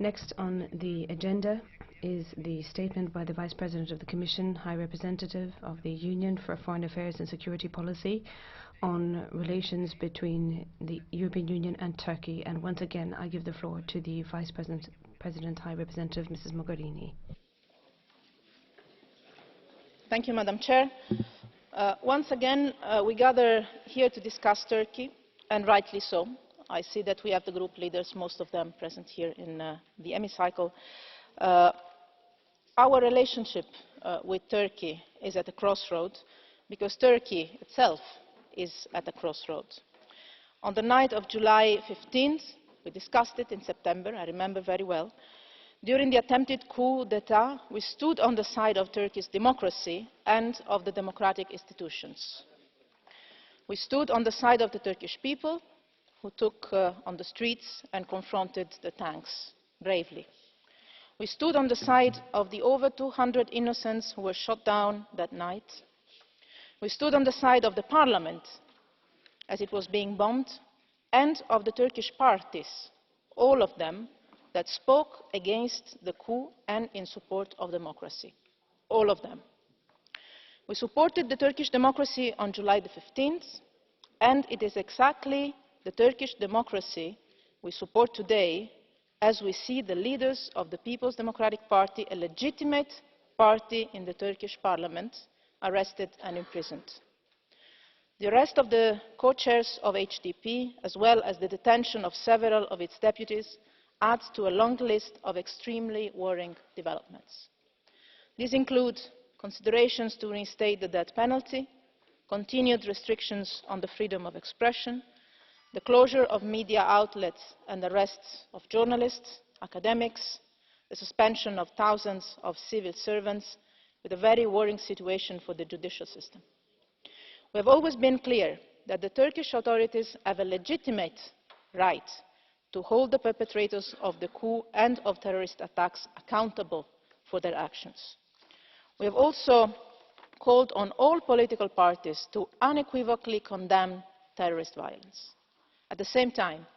Next on the agenda is the statement by the Vice President of the Commission, High Representative of the Union for Foreign Affairs and Security Policy on relations between the European Union and Turkey. And once again, I give the floor to the Vice President, High Representative, Mrs. Mogherini. Thank you, Madam Chair. Once again, we gather here to discuss Turkey, and rightly so. I see that we have the group leaders, most of them present here in the hemicycle. Our relationship with Turkey is at a crossroads because Turkey itself is at a crossroads. On the night of July 15th, we discussed it in September, I remember very well. During the attempted coup d'etat, we stood on the side of Turkey's democracy and of the democratic institutions. We stood on the side of the Turkish people, who took on the streets and confronted the tanks bravely. We stood on the side of the over 200 innocents who were shot down that night. We stood on the side of the parliament as it was being bombed, and of the Turkish parties, all of them that spoke against the coup and in support of democracy. All of them. We supported the Turkish democracy on July the 15th, and it is exactly the Turkish democracy we support today as we see the leaders of the People's Democratic Party, a legitimate party in the Turkish parliament, arrested and imprisoned. The arrest of the co-chairs of HDP, as well as the detention of several of its deputies, adds to a long list of extremely worrying developments. These include considerations to reinstate the death penalty, continued restrictions on the freedom of expression, the closure of media outlets and arrests of journalists, academics, the suspension of thousands of civil servants, with a very worrying situation for the judicial system. We have always been clear that the Turkish authorities have a legitimate right to hold the perpetrators of the coup and of terrorist attacks accountable for their actions. We have also called on all political parties to unequivocally condemn terrorist violence. At the same time,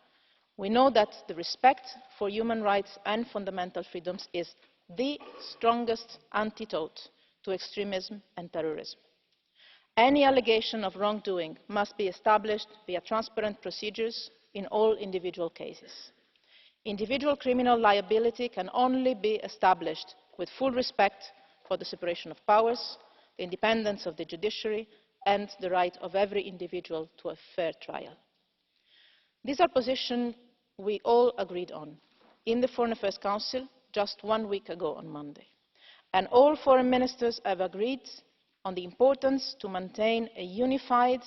we know that the respect for human rights and fundamental freedoms is the strongest antidote to extremism and terrorism. Any allegation of wrongdoing must be established via transparent procedures in all individual cases. Individual criminal liability can only be established with full respect for the separation of powers, the independence of the judiciary, and the right of every individual to a fair trial. These are positions we all agreed on in the Foreign Affairs Council just 1 week ago on Monday. And all foreign ministers have agreed on the importance to maintain a unified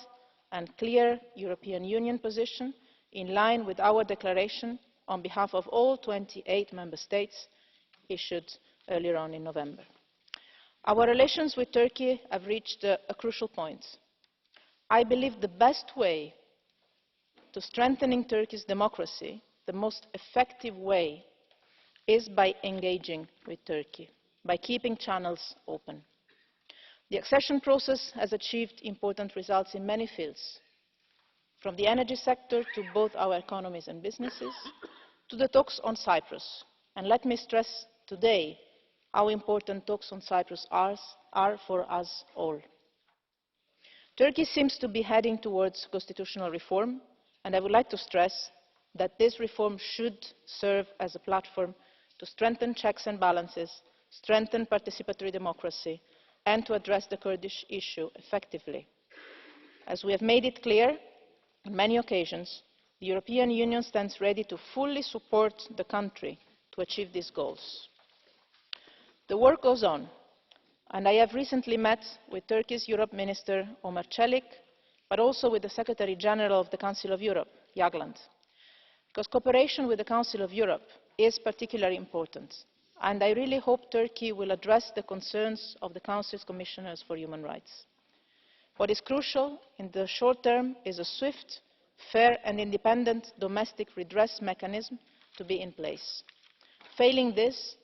and clear European Union position in line with our declaration on behalf of all 28 member states issued earlier on in November. Our relations with Turkey have reached a crucial point. I believe the best way to strengthening Turkey's democracy, the most effective way, is by engaging with Turkey, by keeping channels open. The accession process has achieved important results in many fields, from the energy sector to both our economies and businesses, to the talks on Cyprus. And let me stress today how important talks on Cyprus are for us all. Turkey seems to be heading towards constitutional reform, and I would like to stress that this reform should serve as a platform to strengthen checks and balances, strengthen participatory democracy, and to address the Kurdish issue effectively. As we have made it clear on many occasions, the European Union stands ready to fully support the country to achieve these goals. The work goes on, and I have recently met with Turkey's Europe Minister Omar Çelik, but also with the Secretary General of the Council of Europe, Jagland, because cooperation with the Council of Europe is particularly important, and I really hope Turkey will address the concerns of the Council's Commissioners for Human Rights. What is crucial in the short term is a swift, fair and independent domestic redress mechanism to be in place. Failing this,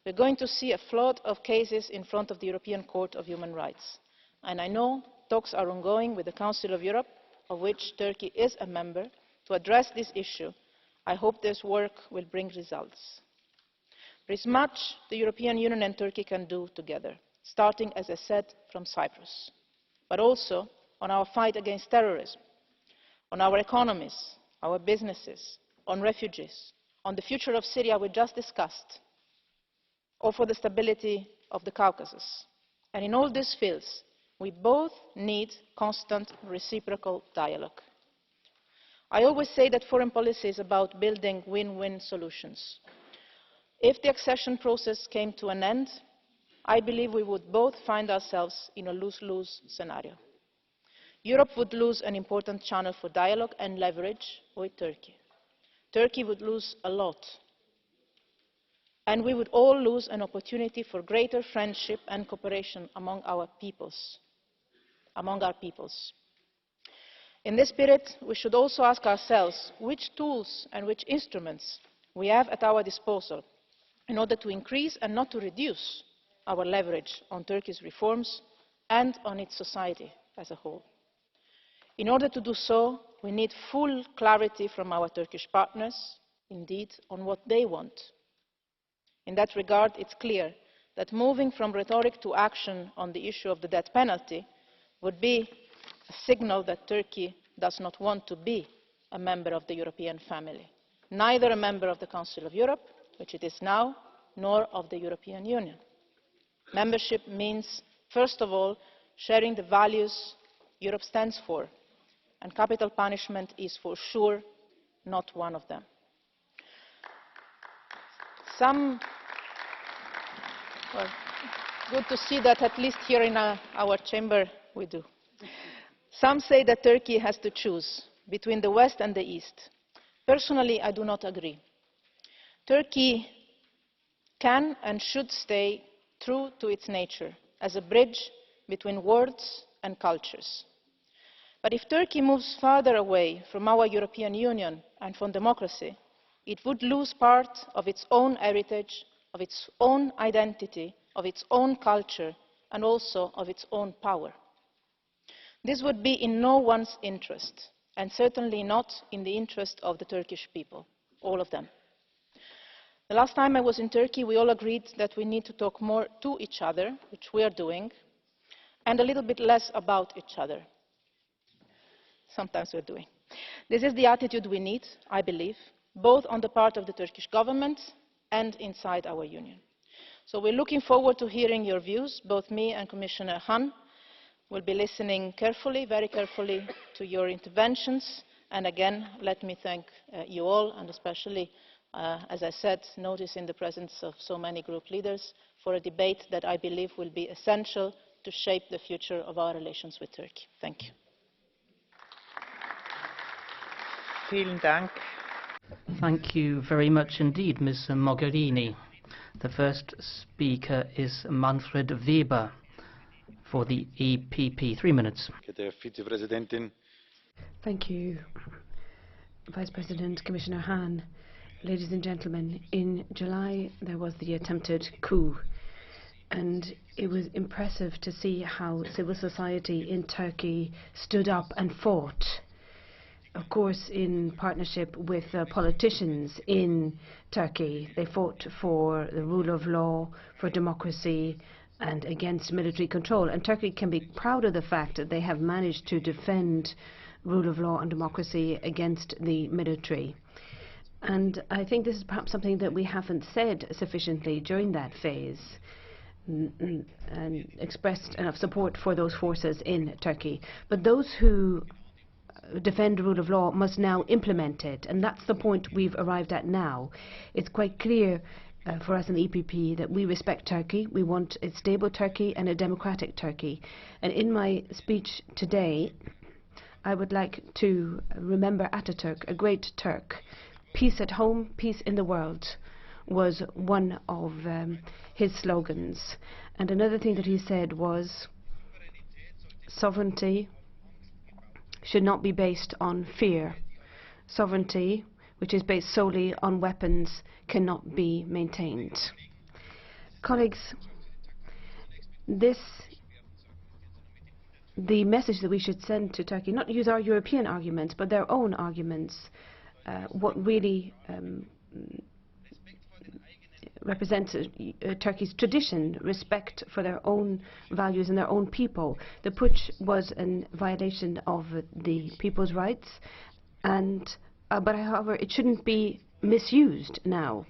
we are going to see a flood of cases in front of the European Court of Human Rights, and I know talks are ongoing with the Council of Europe, of which Turkey is a member, to address this issue. I hope this work will bring results. There is much the European Union and Turkey can do together, starting, as I said, from Cyprus, but also on our fight against terrorism, on our economies, our businesses, on refugees, on the future of Syria we just discussed, or for the stability of the Caucasus. And in all these fields, we both need constant reciprocal dialogue. I always say that foreign policy is about building win-win solutions. If the accession process came to an end, I believe we would both find ourselves in a lose-lose scenario. Europe would lose an important channel for dialogue and leverage with Turkey. Turkey would lose a lot. And we would all lose an opportunity for greater friendship and cooperation among our peoples. In this spirit, we should also ask ourselves which tools and which instruments we have at our disposal in order to increase and not to reduce our leverage on Turkey's reforms and on its society as a whole. In order to do so, we need full clarity from our Turkish partners, indeed, on what they want. In that regard, it's clear that moving from rhetoric to action on the issue of the death penalty would be a signal that Turkey does not want to be a member of the European family, neither a member of the Council of Europe, which it is now, nor of the European Union. Membership means, first of all, sharing the values Europe stands for, and capital punishment is for sure not one of them. Good to see that at least here in our chamber we do. Some say that Turkey has to choose between the West and the East. Personally, I do not agree. Turkey can and should stay true to its nature as a bridge between worlds and cultures. But if Turkey moves farther away from our European Union and from democracy, it would lose part of its own heritage, of its own identity, of its own culture, and also of its own power. This would be in no one's interest, and certainly not in the interest of the Turkish people, all of them. The last time I was in Turkey, we all agreed that we need to talk more to each other, which we are doing, and a little bit less about each other. Sometimes we're doing. This is the attitude we need, I believe, both on the part of the Turkish government and inside our union. So we're looking forward to hearing your views. Both me and Commissioner Hahn will be listening carefully, very carefully, to your interventions. And again, let me thank you all, and especially, as I said, noticing the presence of so many group leaders, for a debate that I believe will be essential to shape the future of our relations with Turkey. Thank you. Vielen Dank. Thank you very much indeed, Ms. Mogherini. The first speaker is Manfred Weber for the EPP. 3 minutes. Thank you, Vice President, Commissioner Hahn. Ladies and gentlemen, in July there was the attempted coup, and it was impressive to see how civil society in Turkey stood up and fought. Of course, in partnership with politicians in Turkey. They fought for the rule of law, for democracy, and against military control. And Turkey can be proud of the fact that they have managed to defend rule of law and democracy against the military. And I think this is perhaps something that we haven't said sufficiently during that phase, and expressed enough support for those forces in Turkey. But those who defend the rule of law must now implement it, and that's the point we've arrived at now. It's quite clear for us in the EPP that we respect Turkey. We want a stable Turkey and a democratic Turkey. And in my speech today, I would like to remember Ataturk, a great Turk. Peace at home, peace in the world was one of his slogans. And another thing that he said was sovereignty should not be based on fear. Sovereignty, which is based solely on weapons, cannot be maintained. Colleagues, the message that we should send to Turkey, not use our European arguments, but their own arguments, what really represents Turkey's tradition, respect for their own values and their own people. The putsch was a violation of the people's rights, and but however, it shouldn't be misused now.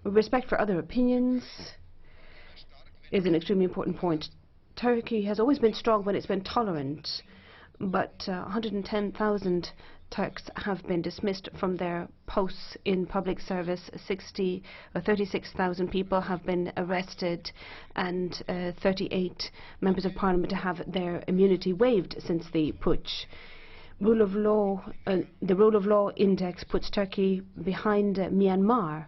Respect for other opinions is an extremely important point. Turkey has always been strong when it's been tolerant, but 110,000 Turks have been dismissed from their posts in public service. 36,000 people have been arrested, and 38 members of parliament have their immunity waived since the putsch. Rule of law, the rule of law index puts Turkey behind Myanmar.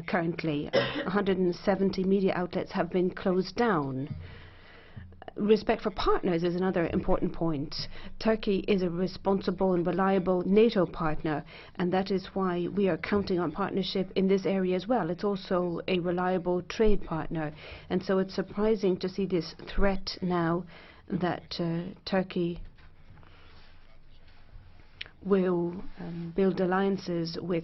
Currently, 170 media outlets have been closed down. Respect for partners is another important point. Turkey is a responsible and reliable NATO partner, and that is why we are counting on partnership in this area as well. It's also a reliable trade partner, and so it's surprising to see this threat now that Turkey will build alliances with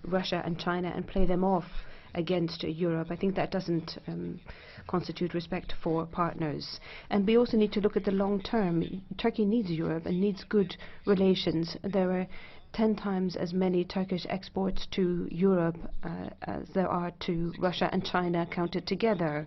Russia and China and play them off against Europe. I think that doesn't constitute respect for partners. And we also need to look at the long term. Turkey needs Europe and needs good relations. There are 10 times as many Turkish exports to Europe as there are to Russia and China counted together.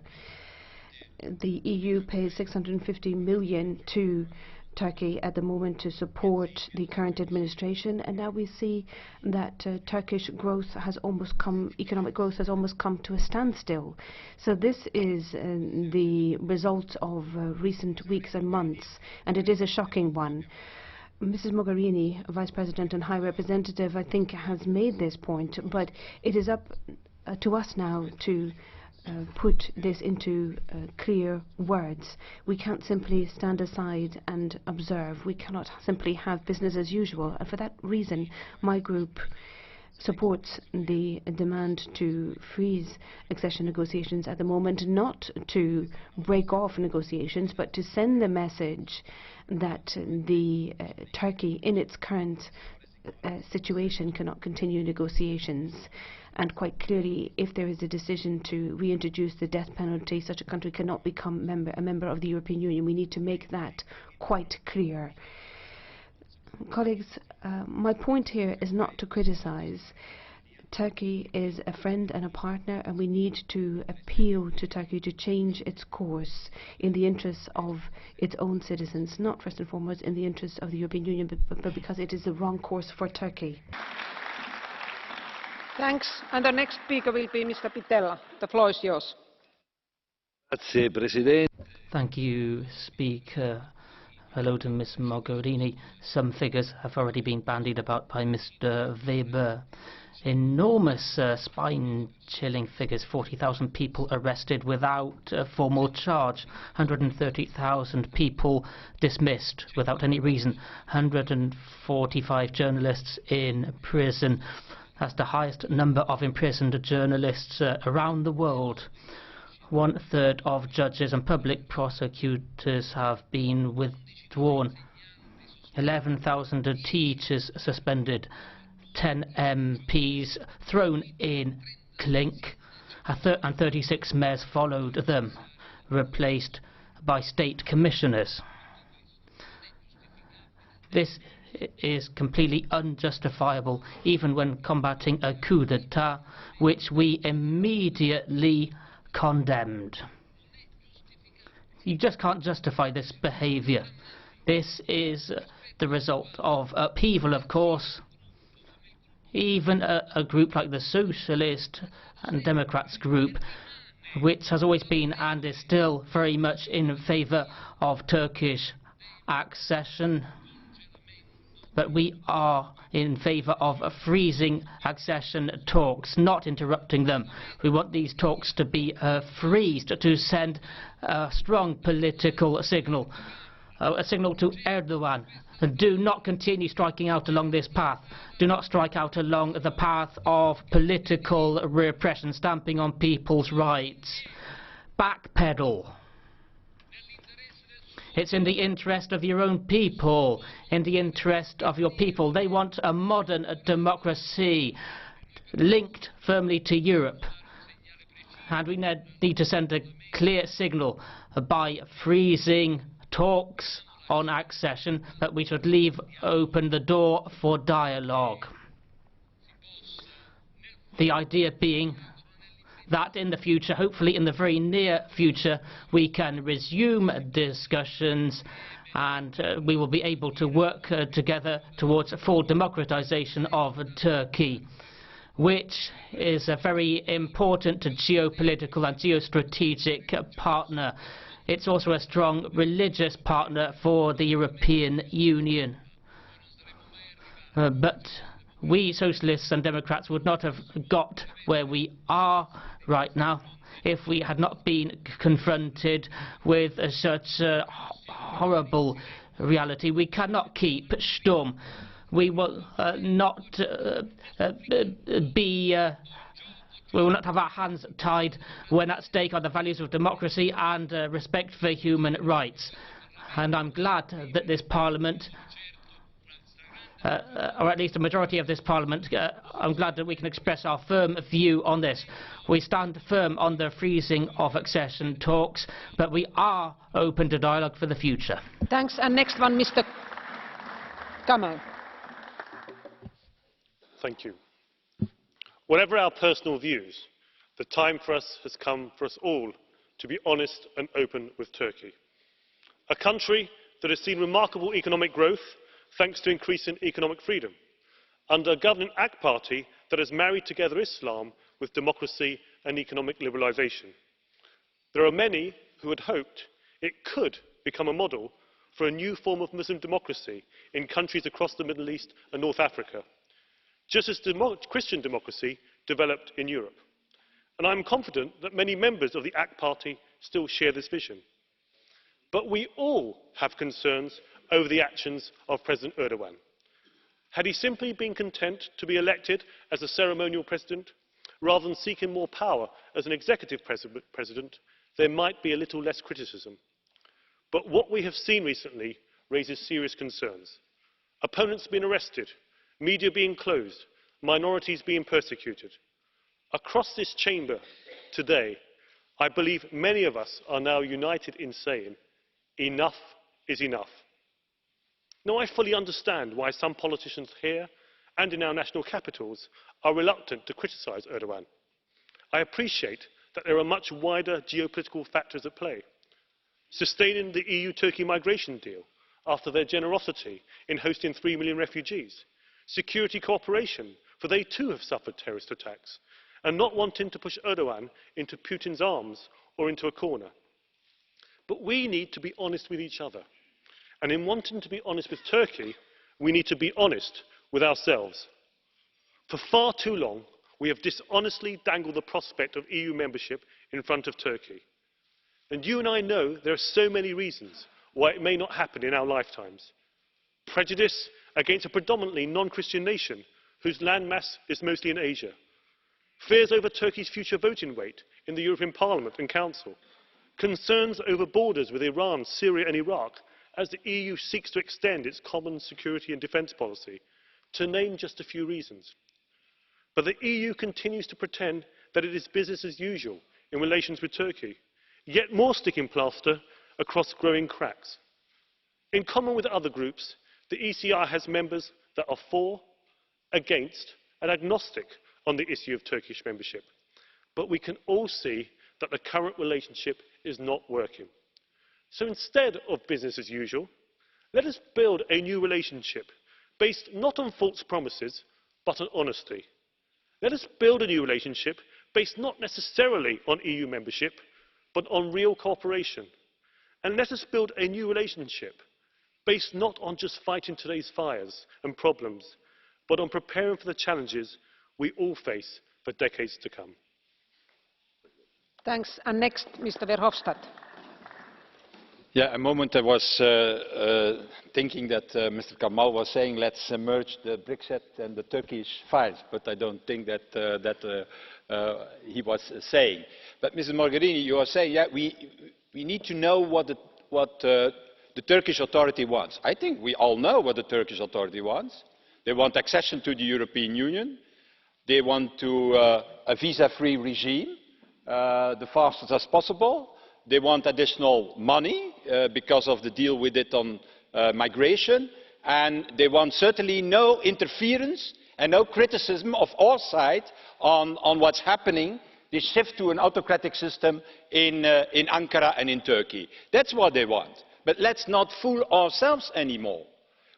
The EU pays 650 million to Turkey at the moment to support the current administration, and now we see that Turkish growth has almost come, economic growth has almost come to a standstill. So this is the result of recent weeks and months, and it is a shocking one. Mrs. Mogherini, Vice President and High Representative, I think has made this point, but it is up to us now to put this into clear words. We can't simply stand aside and observe. We cannot simply have business as usual. And for that reason, my group supports the demand to freeze accession negotiations at the moment, not to break off negotiations, but to send the message that the Turkey, in its current situation, cannot continue negotiations. And quite clearly, if there is a decision to reintroduce the death penalty, such a country cannot become a member of the European Union. We need to make that quite clear. Colleagues, my point here is not to criticize. Turkey is a friend and a partner, and we need to appeal to Turkey to change its course in the interests of its own citizens, not first and foremost in the interests of the European Union, but because it is the wrong course for Turkey. Thanks. And the next speaker will be Mr. Pittella. The floor is yours. Grazie, Presidente. Thank you, Speaker. Hello to Ms. Mogherini. Some figures have already been bandied about by Mr. Weber. Enormous spine-chilling figures. 40,000 people arrested without formal charge. 130,000 people dismissed without any reason. 145 journalists in prison. That's the highest number of imprisoned journalists around the world. 1/3 of judges and public prosecutors have been withdrawn. 11,000 teachers suspended. 10 MPs thrown in clink, and 36 mayors followed them, replaced by state commissioners. This is completely unjustifiable, even when combating a coup d'etat, which we immediately condemned. You just can't justify this behavior. This is the result of upheaval, of course. Even a group like the Socialist and Democrats group, which has always been and is still very much in favour of Turkish accession, but we are in favour of freezing accession talks, not interrupting them. We want these talks to be freezed, to send a strong political signal, a signal to Erdogan. Do not continue striking out along this path. Do not strike out along the path of political repression, stamping on people's rights. Backpedal. It's in the interest of your own people, in the interest of your people. They want a modern democracy linked firmly to Europe. And we need to send a clear signal by freezing talks on accession that we should leave open the door for dialogue. The idea being that in the future, hopefully in the very near future, we can resume discussions and we will be able to work together towards a full democratization of Turkey, which is a very important geopolitical and geostrategic partner. It's also a strong religious partner for the European Union. But we Socialists and Democrats would not have got where we are right now if we had not been confronted with such a horrible reality. We cannot keep stum. We will not we will not have our hands tied when at stake are the values of democracy and respect for human rights. And I'm glad that this Parliament, or at least a majority of this Parliament, I'm glad that we can express our firm view on this. We stand firm on the freezing of accession talks, but we are open to dialogue for the future. Thanks. And next one, Mr. Kamal. Thank you. Whatever our personal views, the time for us has come for us all to be honest and open with Turkey, a country that has seen remarkable economic growth thanks to increasing economic freedom, under a governing AK party that has married together Islam with democracy and economic liberalisation. There are many who had hoped it could become a model for a new form of Muslim democracy in countries across the Middle East and North Africa, just as Christian democracy developed in Europe. And I am confident that many members of the AK party still share this vision. But we all have concerns over the actions of President Erdogan. Had he simply been content to be elected as a ceremonial president, rather than seeking more power as an executive president, there might be a little less criticism. But what we have seen recently raises serious concerns. Opponents being arrested, media being closed, minorities being persecuted. Across this chamber today, I believe many of us are now united in saying, enough is enough. Now, I fully understand why some politicians here and in our national capitals are reluctant to criticise Erdogan. I appreciate that there are much wider geopolitical factors at play. Sustaining the EU-Turkey migration deal after their generosity in hosting 3 million refugees, security cooperation, for they too have suffered terrorist attacks, and not wanting to push Erdogan into Putin's arms or into a corner. But we need to be honest with each other. And in wanting to be honest with Turkey, we need to be honest with ourselves. For far too long, we have dishonestly dangled the prospect of EU membership in front of Turkey. And you and I know there are so many reasons why it may not happen in our lifetimes. Prejudice against a predominantly non-Christian nation whose landmass is mostly in Asia. Fears over Turkey's future voting weight in the European Parliament and Council. Concerns over borders with Iran, Syria and Iraq as the EU seeks to extend its common security and defence policy, to name just a few reasons. But the EU continues to pretend that it is business as usual in relations with Turkey, yet more sticking plaster across growing cracks. In common with other groups, the ECR has members that are for, against and agnostic on the issue of Turkish membership. But we can all see that the current relationship is not working. So instead of business as usual, let us build a new relationship based not on false promises, but on honesty. Let us build a new relationship based not necessarily on EU membership, but on real cooperation. And let us build a new relationship based not on just fighting today's fires and problems, but on preparing for the challenges we all face for decades to come. Thanks. And next, Mr. Verhofstadt. Yeah, a moment I was thinking that Mr. Kamal was saying let's merge the Brexit and the Turkish files, but I don't think that he was saying. But Mrs. Mogherini, you are saying, yeah, we need to know what the Turkish authority wants. I think we all know what the Turkish authority wants. They want accession to the European Union. They want a visa-free regime. the fastest as possible. They want additional money because of the deal we did on migration, and they want certainly no interference and no criticism of our side on what's happening, the shift to an autocratic system in Ankara and in Turkey. That's what they want. But let's not fool ourselves anymore.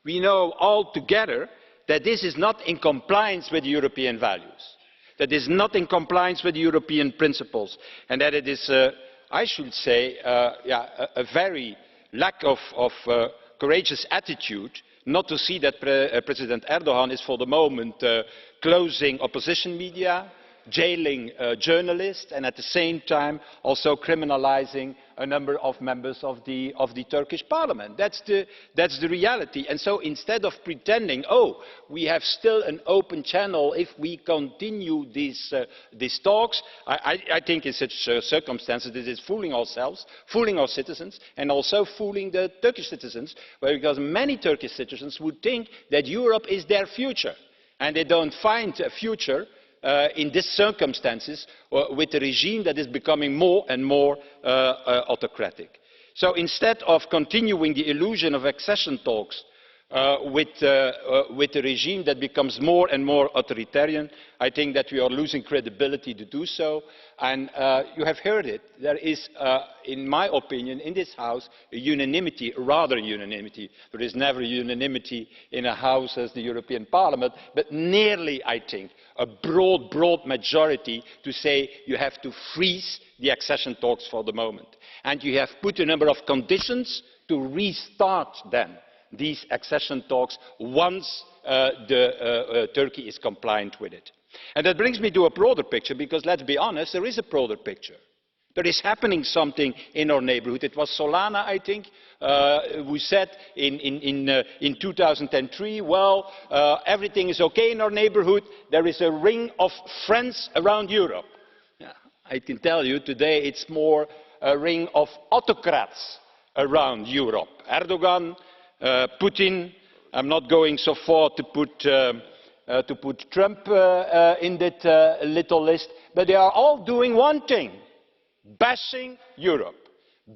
We know all together that this is not in compliance with European values, that is not in compliance with European principles, and that it is, I should say, a very lack of courageous attitude not to see that President Erdogan is for the moment closing opposition media, jailing journalists, and at the same time also criminalizing a number of members of the Turkish parliament. That's the reality. And so instead of pretending, oh, we have still an open channel if we continue these talks, I think in such circumstances it is fooling ourselves, fooling our citizens, and also fooling the Turkish citizens, because many Turkish citizens would think that Europe is their future, and they don't find a future in these circumstances with a regime that is becoming more and more autocratic. So instead of continuing the illusion of accession talks with a regime that becomes more and more authoritarian, I think that we are losing credibility to do so. And you have heard it. There is, in my opinion, in this House, a unanimity, rather unanimity. There is never unanimity in a House as the European Parliament, but nearly, I think, a broad majority to say you have to freeze the accession talks for the moment. And you have put a number of conditions to restart them, these accession talks, once Turkey is compliant with it. And that brings me to a broader picture, because let's be honest, there is a broader picture. There is happening something in our neighborhood. It was Solana, I think, who said in 2003, well, everything is okay in our neighborhood. There is a ring of friends around Europe. Yeah, I can tell you today it's more a ring of autocrats around Europe. Erdogan, Putin, I'm not going so far to put Trump in that little list, but they are all doing one thing: bashing Europe,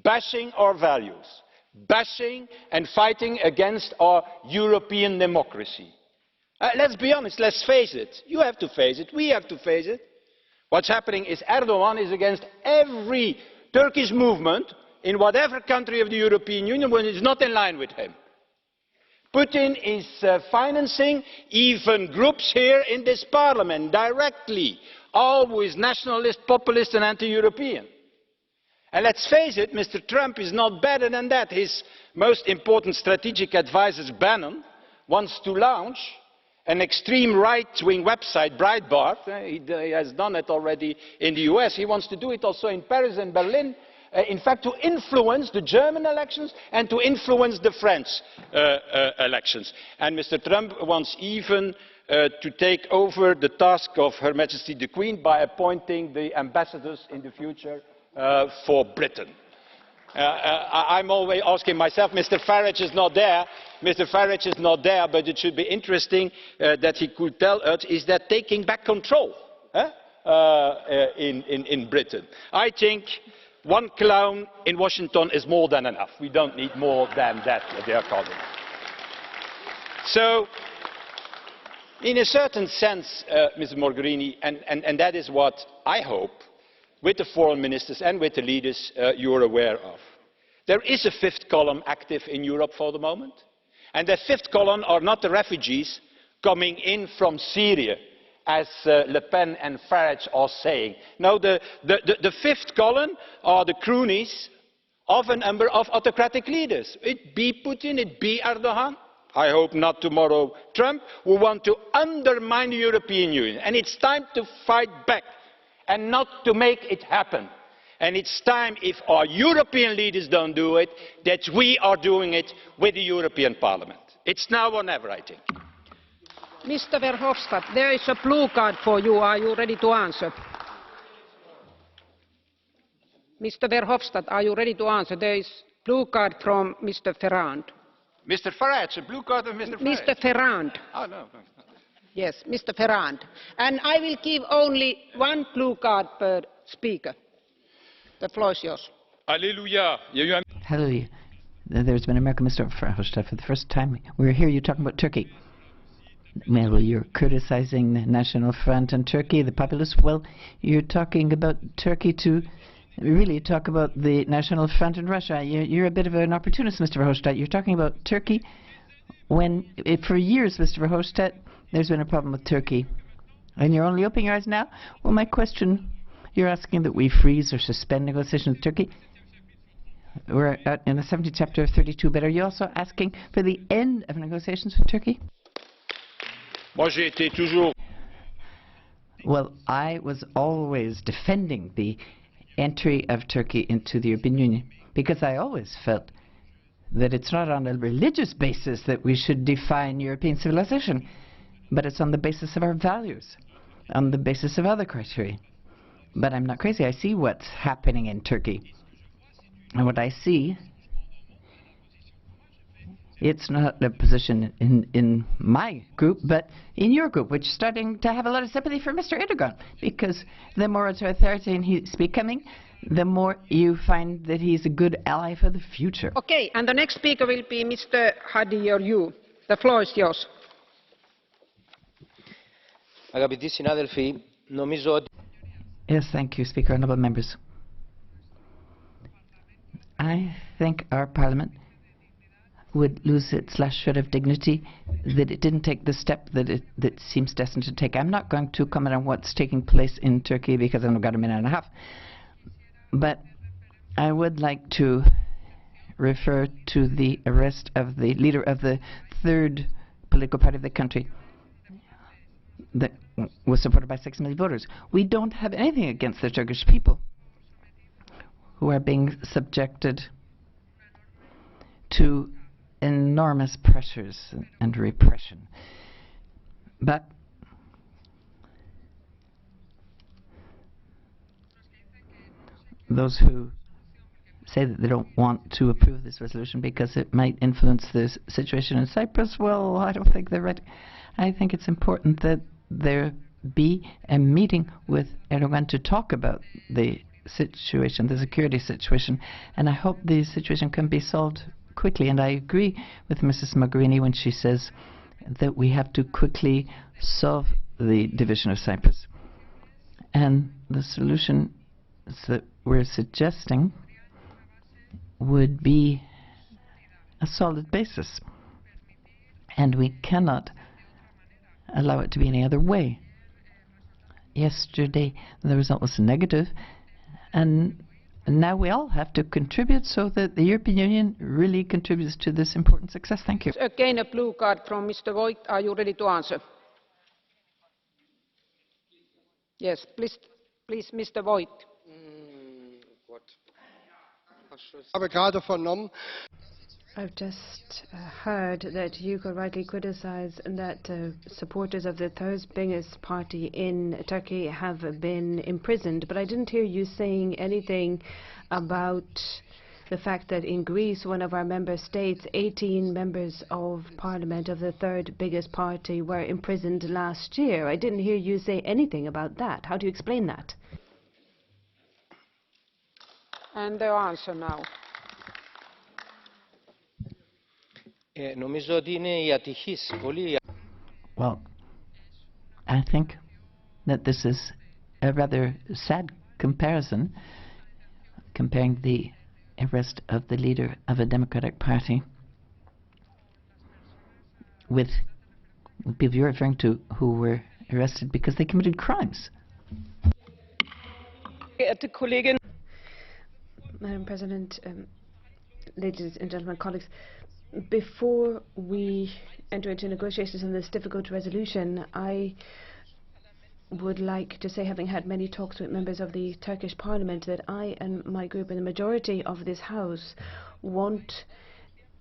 bashing our values, bashing and fighting against our European democracy. Let's be honest, let's face it. You have to face it, we have to face it. What's happening is Erdogan is against every Turkish movement in whatever country of the European Union when it's not in line with him. Putin is financing even groups here in this parliament directly, always nationalist, populist and anti-European. And let's face it, Mr. Trump is not better than that. His most important strategic advisor, Bannon, wants to launch an extreme right-wing website, Breitbart. He has done it already in the US. He wants to do it also in Paris and Berlin. In fact, to influence the German elections and to influence the French elections. And Mr. Trump wants even to take over the task of Her Majesty the Queen by appointing the ambassadors in the future for Britain. I'm always asking myself, Mr. Farage is not there, but it should be interesting that he could tell us, is that taking back control in Britain? I think one clown in Washington is more than enough. We don't need more than that, dear colleagues. So, in a certain sense, Ms. Mogherini, and that is what I hope, with the foreign ministers and with the leaders you are aware of. There is a fifth column active in Europe for the moment. And the fifth column are not the refugees coming in from Syria, as Le Pen and Farage are saying. No, the fifth column are the cronies of a number of autocratic leaders. It be Putin, it be Erdogan, I hope not tomorrow Trump, who want to undermine the European Union. And it's time to fight back and not to make it happen. And it's time, if our European leaders don't do it, that we are doing it with the European Parliament. It's now or never, I think. Mr. Verhofstadt, there is a blue card for you. Are you ready to answer? Mr. Verhofstadt, are you ready to answer? There is a blue card from Mr. Ferrand. Mr. Farage, a blue card of Mr. Farage. Mr. Ferrand. Oh, no. Yes, Mr. Ferrand. And I will give only one blue card per speaker. The floor is yours. Alléluia. Hallelujah. There's been a miracle, Mr. Verhofstadt. For the first time, we're here, you're talking about Turkey. Well, you're criticizing the National Front and Turkey, the populists. Well, you're talking about Turkey to really talk about the National Front in Russia. You're a bit of an opportunist, Mr. Verhofstadt. You're talking about Turkey when, for years, Mr. Verhofstadt, there's been a problem with Turkey. And you're only opening your eyes now? Well, my question, you're asking that we freeze or suspend negotiations with Turkey? We're in the 70th chapter of 32, but are you also asking for the end of negotiations with Turkey? Well, I was always defending the entry of Turkey into the European Union because I always felt that it's not on a religious basis that we should define European civilization, but it's on the basis of our values, on the basis of other criteria. But I'm not crazy. I see what's happening in Turkey. And what I see, it's not a position in my group, but in your group, which is starting to have a lot of sympathy for Mr. Erdogan, because the more authoritarian he's becoming, the more you find that he's a good ally for the future. Okay, and the next speaker will be Mr. Hadjigeorgiou. The floor is yours. Yes, thank you, Speaker. Honourable members. I think our Parliament would lose its last shred of dignity that it didn't take the step that it seems destined to take. I'm not going to comment on what's taking place in Turkey because I've got a minute and a half. But I would like to refer to the arrest of the leader of the third political party of the country that was supported by 6 million voters. We don't have anything against the Turkish people who are being subjected to enormous pressures and repression. But those who say that they don't want to approve this resolution because it might influence the situation in Cyprus, well, I don't think they're right. I think it's important that there be a meeting with Erdogan to talk about the situation, the security situation, and I hope the situation can be solved quickly. And I agree with Mrs. Mogherini when she says that we have to quickly solve the division of Cyprus. And the solution that we're suggesting would be a solid basis. And we cannot allow it to be any other way. Yesterday, the result was negative, and now we all have to contribute so that the European Union really contributes to this important success. Thank you. Again, a blue card from Mr. Voigt. Are you ready to answer? Yes, please, Mr. Voigt. I've just heard that you could rightly criticize that supporters of the third biggest party in Turkey have been imprisoned, but I didn't hear you saying anything about the fact that in Greece, one of our member states, 18 members of parliament of the third biggest party were imprisoned last year. I didn't hear you say anything about that. How do you explain that? And the answer now. Well, I think that this is a rather sad comparison, comparing the arrest of the leader of a democratic party with people you're referring to who were arrested because they committed crimes. Madam President, ladies and gentlemen, colleagues, before we enter into negotiations on this difficult resolution, I would like to say, having had many talks with members of the Turkish Parliament, that I and my group and the majority of this House want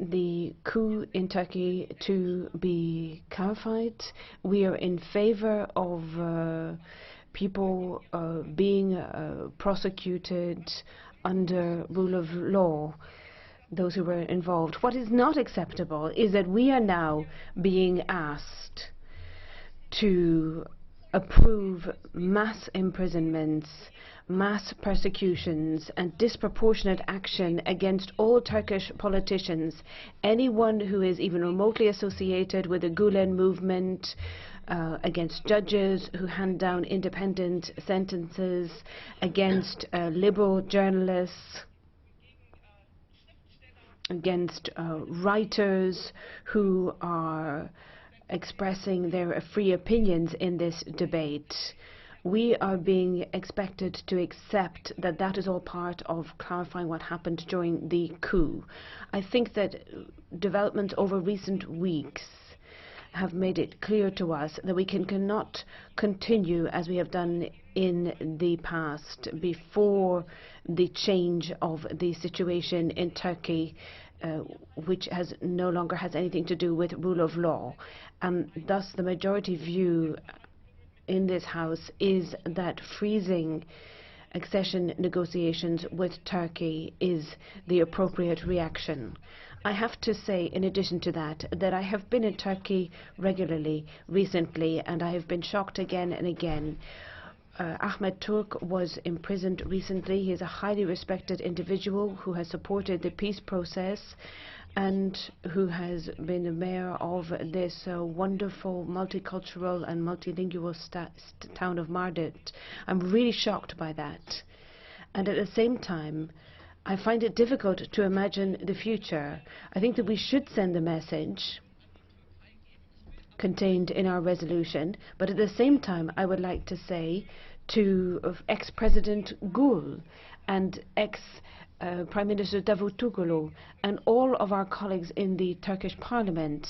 the coup in Turkey to be clarified. We are in favor of people being prosecuted under rule of law, those who were involved. What is not acceptable is that we are now being asked to approve mass imprisonments, mass persecutions and disproportionate action against all Turkish politicians, anyone who is even remotely associated with the Gulen movement, against judges who hand down independent sentences, against liberal journalists, against writers who are expressing their free opinions in this debate. We are being expected to accept that that is all part of clarifying what happened during the coup. I think that developments over recent weeks have made it clear to us that we cannot continue as we have done in the past before the change of the situation in Turkey, which no longer has anything to do with rule of law. And thus the majority view in this House is that freezing accession negotiations with Turkey is the appropriate reaction. I have to say, in addition to that, that I have been in Turkey regularly recently, and I have been shocked again and again. Ahmet Turk was imprisoned recently. He is a highly respected individual who has supported the peace process and who has been the mayor of this wonderful multicultural and multilingual town of Mardit. I'm really shocked by that. And at the same time, I find it difficult to imagine the future. I think that we should send the message contained in our resolution, but at the same time I would like to say to ex-President Gül and Prime Minister Davutoglu and all of our colleagues in the Turkish Parliament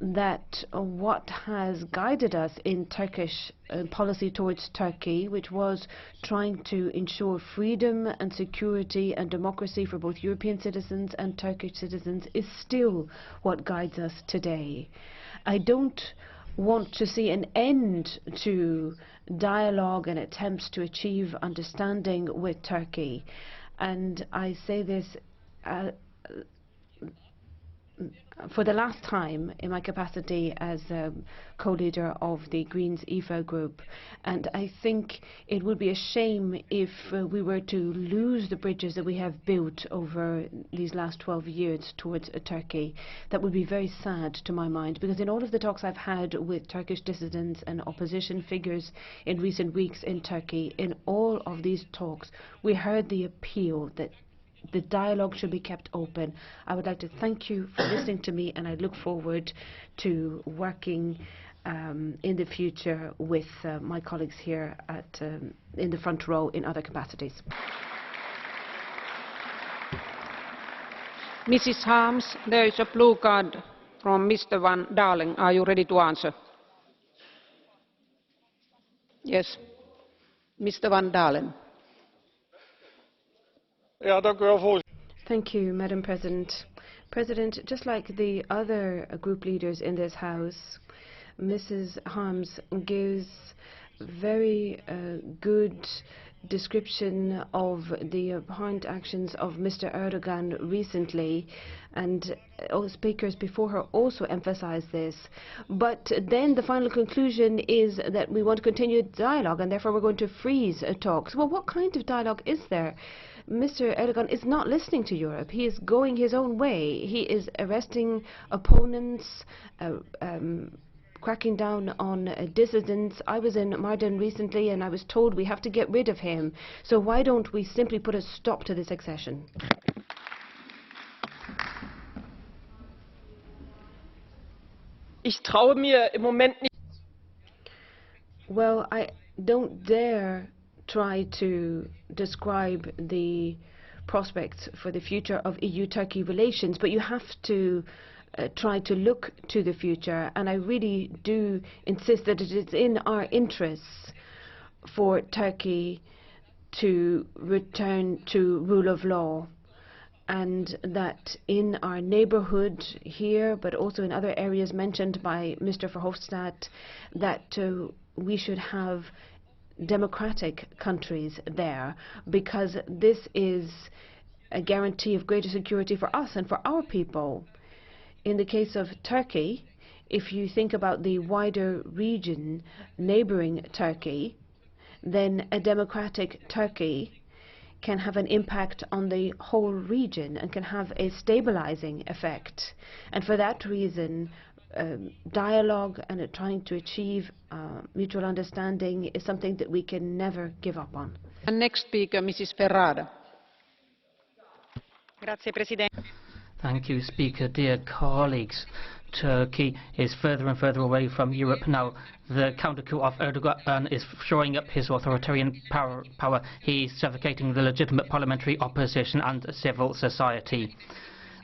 that what has guided us in Turkish policy towards Turkey, which was trying to ensure freedom and security and democracy for both European citizens and Turkish citizens, is still what guides us today. I don't want to see an end to dialogue and attempts to achieve understanding with Turkey. And I say this for the last time in my capacity as co-leader of the Greens EFA group. And I think it would be a shame if we were to lose the bridges that we have built over these last 12 years towards Turkey. That would be very sad to my mind, because in all of the talks I've had with Turkish dissidents and opposition figures in recent weeks in Turkey, in all of these talks, we heard the appeal that the dialogue should be kept open. I would like to thank you for listening to me, and I look forward to working in the future with my colleagues here in the front row in other capacities. Mrs. Harms, there is a blue card from Mr. Van Dalen. Are you ready to answer? Yes. Mr. Van Dalen. Thank you, Madam President. President, just like the other group leaders in this House, Mrs. Harms gives very good description of the abhorrent actions of Mr. Erdogan recently, and all speakers before her also emphasized this. But then the final conclusion is that we want to continue dialogue, and therefore we're going to freeze talks. Well, what kind of dialogue is there? Mr. Erdogan is not listening to Europe. He is going his own way. He is arresting opponents, cracking down on dissidents. I was in Mardin recently and I was told we have to get rid of him. So why don't we simply put a stop to this accession? Ich traue mir im Moment nicht. Well, I don't dare try to describe the prospects for the future of EU-Turkey relations, but you have to try to look to the future, and I really do insist that it is in our interests for Turkey to return to rule of law, and that in our neighborhood here, but also in other areas mentioned by Mr. Verhofstadt, that we should have democratic countries there, because this is a guarantee of greater security for us and for our people. In the case of Turkey, if you think about the wider region neighboring Turkey, then a democratic Turkey can have an impact on the whole region and can have a stabilizing effect. And for that reason, dialogue and trying to achieve mutual understanding is something that we can never give up on. And next speaker, Mrs. Ferrara. Grazie, Presidente. Thank you, Speaker. Dear colleagues, Turkey is further and further away from Europe now. The counter-coup of Erdogan is shoring up his authoritarian power. He's suffocating the legitimate parliamentary opposition and civil society.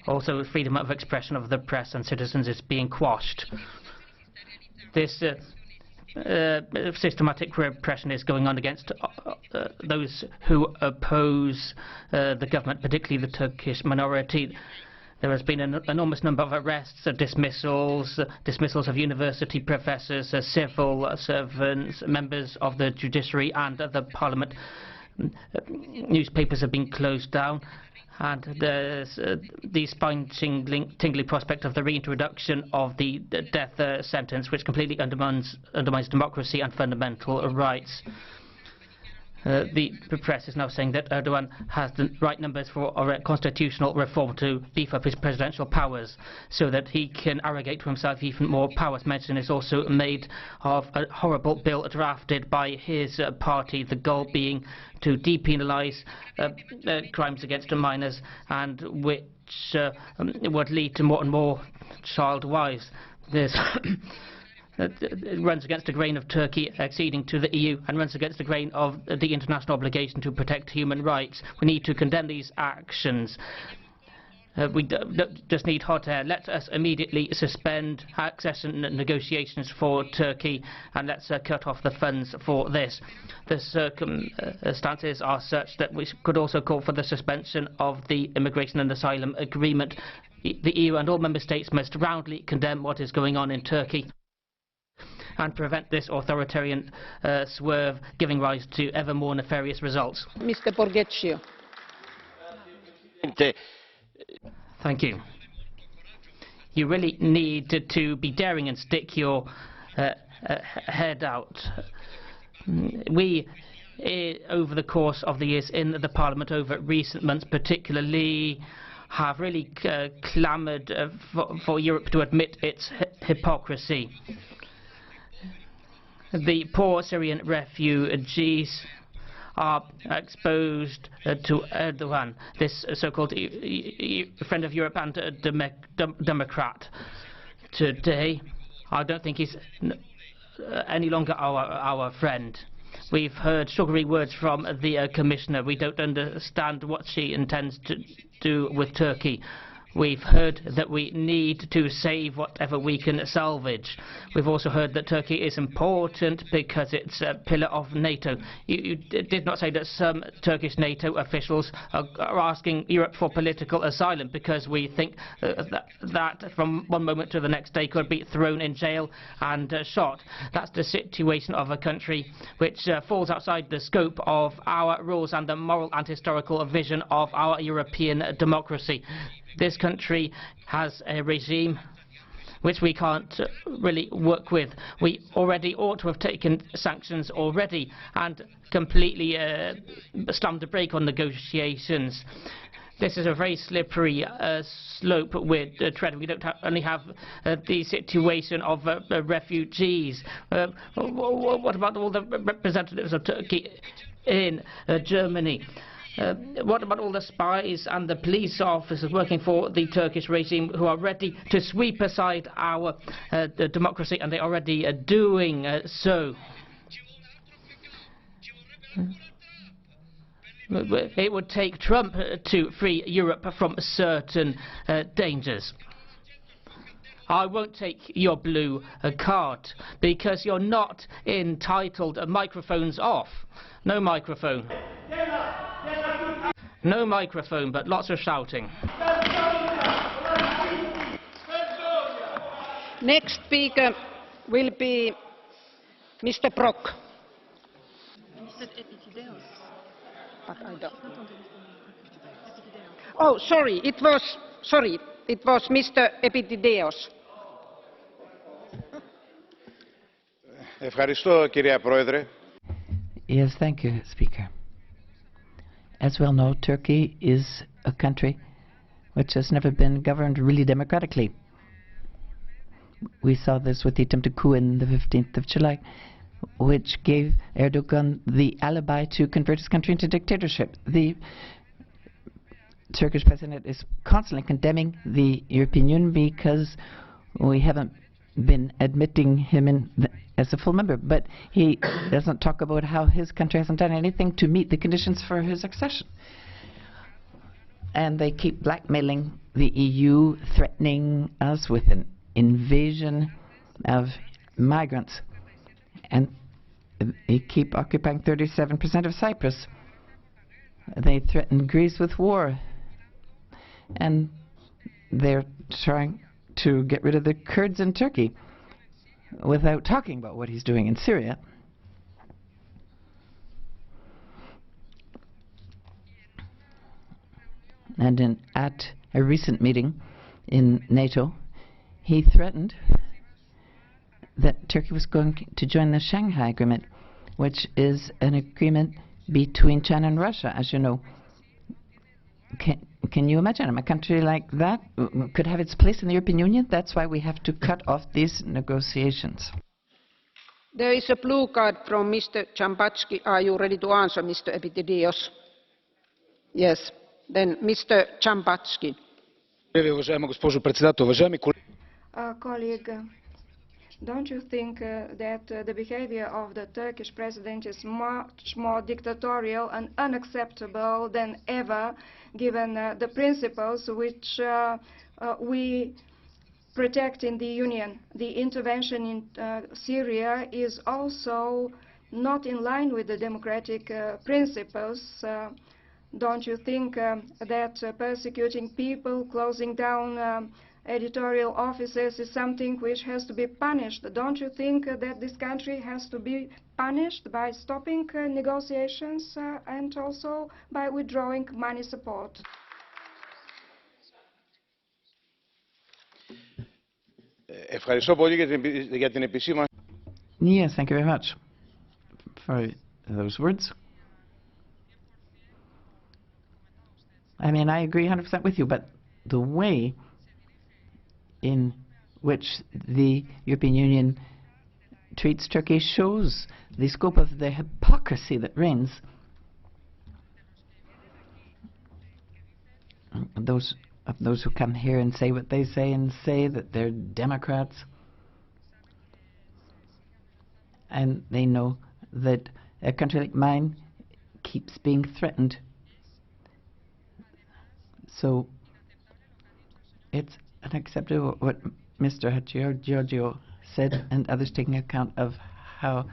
Also, freedom of expression of the press and citizens is being quashed. This systematic repression is going on against those who oppose the government, particularly the Turkish minority. There has been an enormous number of arrests, dismissals of university professors, civil servants, members of the judiciary and the parliament. Newspapers have been closed down, and there's the spine-tingly prospect of the reintroduction of the death sentence, which completely undermines democracy and fundamental rights. The press is now saying that Erdogan has the right numbers for a constitutional reform to beef up his presidential powers so that he can arrogate to himself even more powers. Mention is also made of a horrible bill drafted by his party, the goal being to depenalise crimes against minors, and which would lead to more and more child wives. This it runs against the grain of Turkey acceding to the EU and runs against the grain of the international obligation to protect human rights. We need to condemn these actions. We don't just need hot air. Let us immediately suspend accession negotiations for Turkey, and let's cut off the funds for this. The circumstances are such that we could also call for the suspension of the immigration and asylum agreement. The EU and all member states must roundly condemn what is going on in Turkey and prevent this authoritarian swerve giving rise to ever more nefarious results. Mr. BORGHEZIO. Thank you. You really need to be daring and stick your head out. We, over the course of the years in the Parliament, over recent months particularly, have really clamoured for Europe to admit its hypocrisy. The poor Syrian refugees are exposed to Erdogan, this so-called friend of Europe and democrat. Today, I don't think he's any longer our friend. We've heard sugary words from the Commissioner. We don't understand what she intends to do with Turkey. We've heard that we need to save whatever we can salvage. We've also heard that Turkey is important because it's a pillar of NATO. You did not say that some Turkish NATO officials are asking Europe for political asylum because we think that from one moment to the next they could be thrown in jail and shot. That's the situation of a country which falls outside the scope of our rules and the moral and historical vision of our European democracy. This country has a regime which we can't really work with. We already ought to have taken sanctions already and completely slammed the brake on negotiations. This is a very slippery slope we're treading. We don't only have the situation of refugees. What about all the representatives of Turkey in Germany? What about all the spies and the police officers working for the Turkish regime who are ready to sweep aside our democracy, and they are already doing so? It would take Trump to free Europe from certain dangers. I won't take your blue card because you're not entitled. Microphones off. No microphone. No microphone, but lots of shouting. Next speaker will be Mr. Brok. But I don't. Oh, sorry, it was Mr. Epitideos. Yes, thank you, Speaker. As we all know, Turkey is a country which has never been governed really democratically. We saw this with the attempted coup on the 15th of July, which gave Erdogan the alibi to convert his country into dictatorship. The Turkish president is constantly condemning the European Union because we haven't been admitting him as a full member, but he doesn't talk about how his country hasn't done anything to meet the conditions for his accession. And they keep blackmailing the EU, threatening us with an invasion of migrants. And they keep occupying 37% of Cyprus. They threaten Greece with war. And they're trying to get rid of the Kurds in Turkey without talking about what he's doing in Syria. And at a recent meeting in NATO, he threatened that Turkey was going to join the Shanghai Agreement, which is an agreement between China and Russia, as you know. Can you imagine a country like that could have its place in the European Union? That's why we have to cut off these negotiations. There is a blue card from Mr. Dzhambazki. Are you ready to answer, Mr. Epitidios? Yes. Then Mr. Dzhambazki. Colleague, don't you think that the behavior of the Turkish president is much more dictatorial and unacceptable than ever, given the principles which we protect in the Union? The intervention in Syria is also not in line with the democratic principles. Don't you think that persecuting people, closing down editorial offices is something which has to be punished? Don't you think that this country has to be punished by stopping negotiations and also by withdrawing money support? Yes, thank you very much for those words. I mean, I agree 100% with you, but the way in which the European Union treats Turkey shows the scope of the hypocrisy that reigns. Those who come here and say what they say and say that they're Democrats, and they know that a country like mine keeps being threatened. So it's unacceptable what Mr. Hadjigeorgiou said and others taking account of how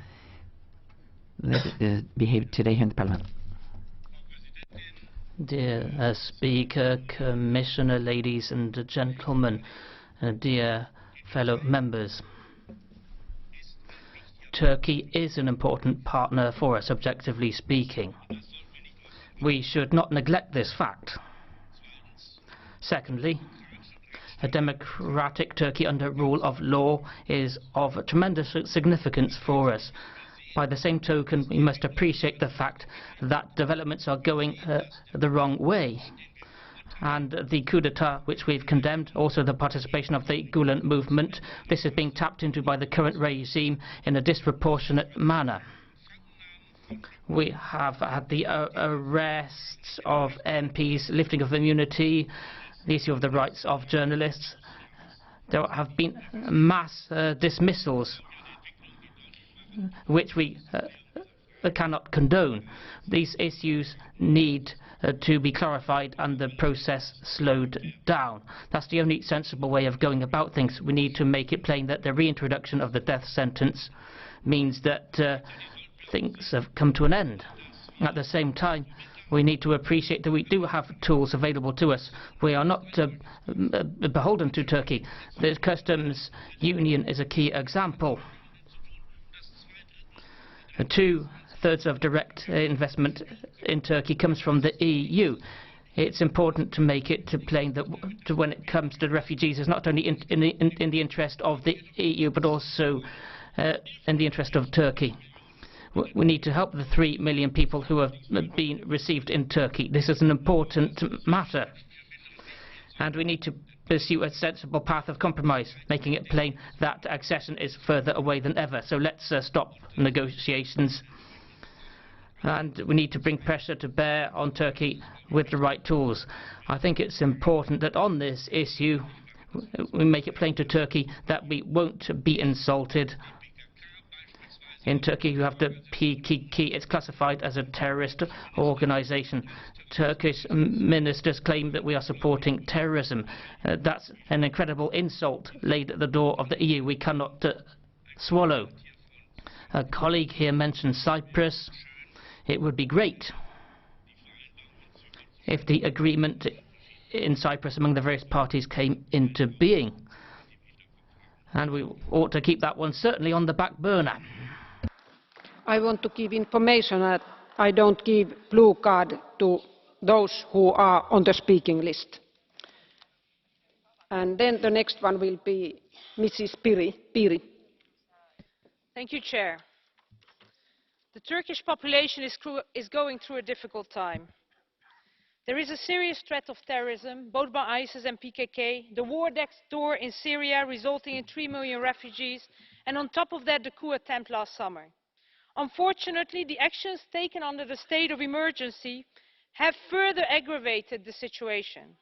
they behaved today here in the Parliament. Dear Speaker, Commissioner, ladies and gentlemen, dear fellow members, Turkey is an important partner for us, objectively speaking. We should not neglect this fact. Secondly, a democratic Turkey under rule of law is of tremendous significance for us. By the same token, we must appreciate the fact that developments are going the wrong way. And the coup d'etat, which we've condemned, also the participation of the Gulen movement, this is being tapped into by the current regime in a disproportionate manner. We have had the arrests of MPs, lifting of immunity, the issue of the rights of journalists. There have been mass dismissals, which we cannot condone. These issues need to be clarified and the process slowed down. That's the only sensible way of going about things. We need to make it plain that the reintroduction of the death sentence means that things have come to an end. At the same time, we need to appreciate that we do have tools available to us. We are not beholden to Turkey. The customs union is a key example. 2/3 of direct investment in Turkey comes from the EU. It's important to make it plain that when it comes to refugees, it's not only in the interest of the EU, but also in the interest of Turkey. We need to help the 3 million people who have been received in Turkey. This is an important matter. And we need to pursue a sensible path of compromise, making it plain that accession is further away than ever. So let's stop negotiations. And we need to bring pressure to bear on Turkey with the right tools. I think it's important that on this issue we make it plain to Turkey that we won't be insulted. In Turkey, you have the PKK. It's classified as a terrorist organization. Turkish ministers claim that we are supporting terrorism. That's an incredible insult laid at the door of the EU we cannot swallow. A colleague here mentioned Cyprus. It would be great if the agreement in Cyprus among the various parties came into being. And we ought to keep that one certainly on the back burner. I want to give information that I don't give blue card to those who are on the speaking list. And then the next one will be Mrs. Piri. Thank you, Chair. The Turkish population is going through a difficult time. There is a serious threat of terrorism, both by ISIS and PKK, the war next door in Syria resulting in 3 million refugees, and on top of that the coup attempt last summer. Unfortunately, the actions taken under the state of emergency have further aggravated the situation.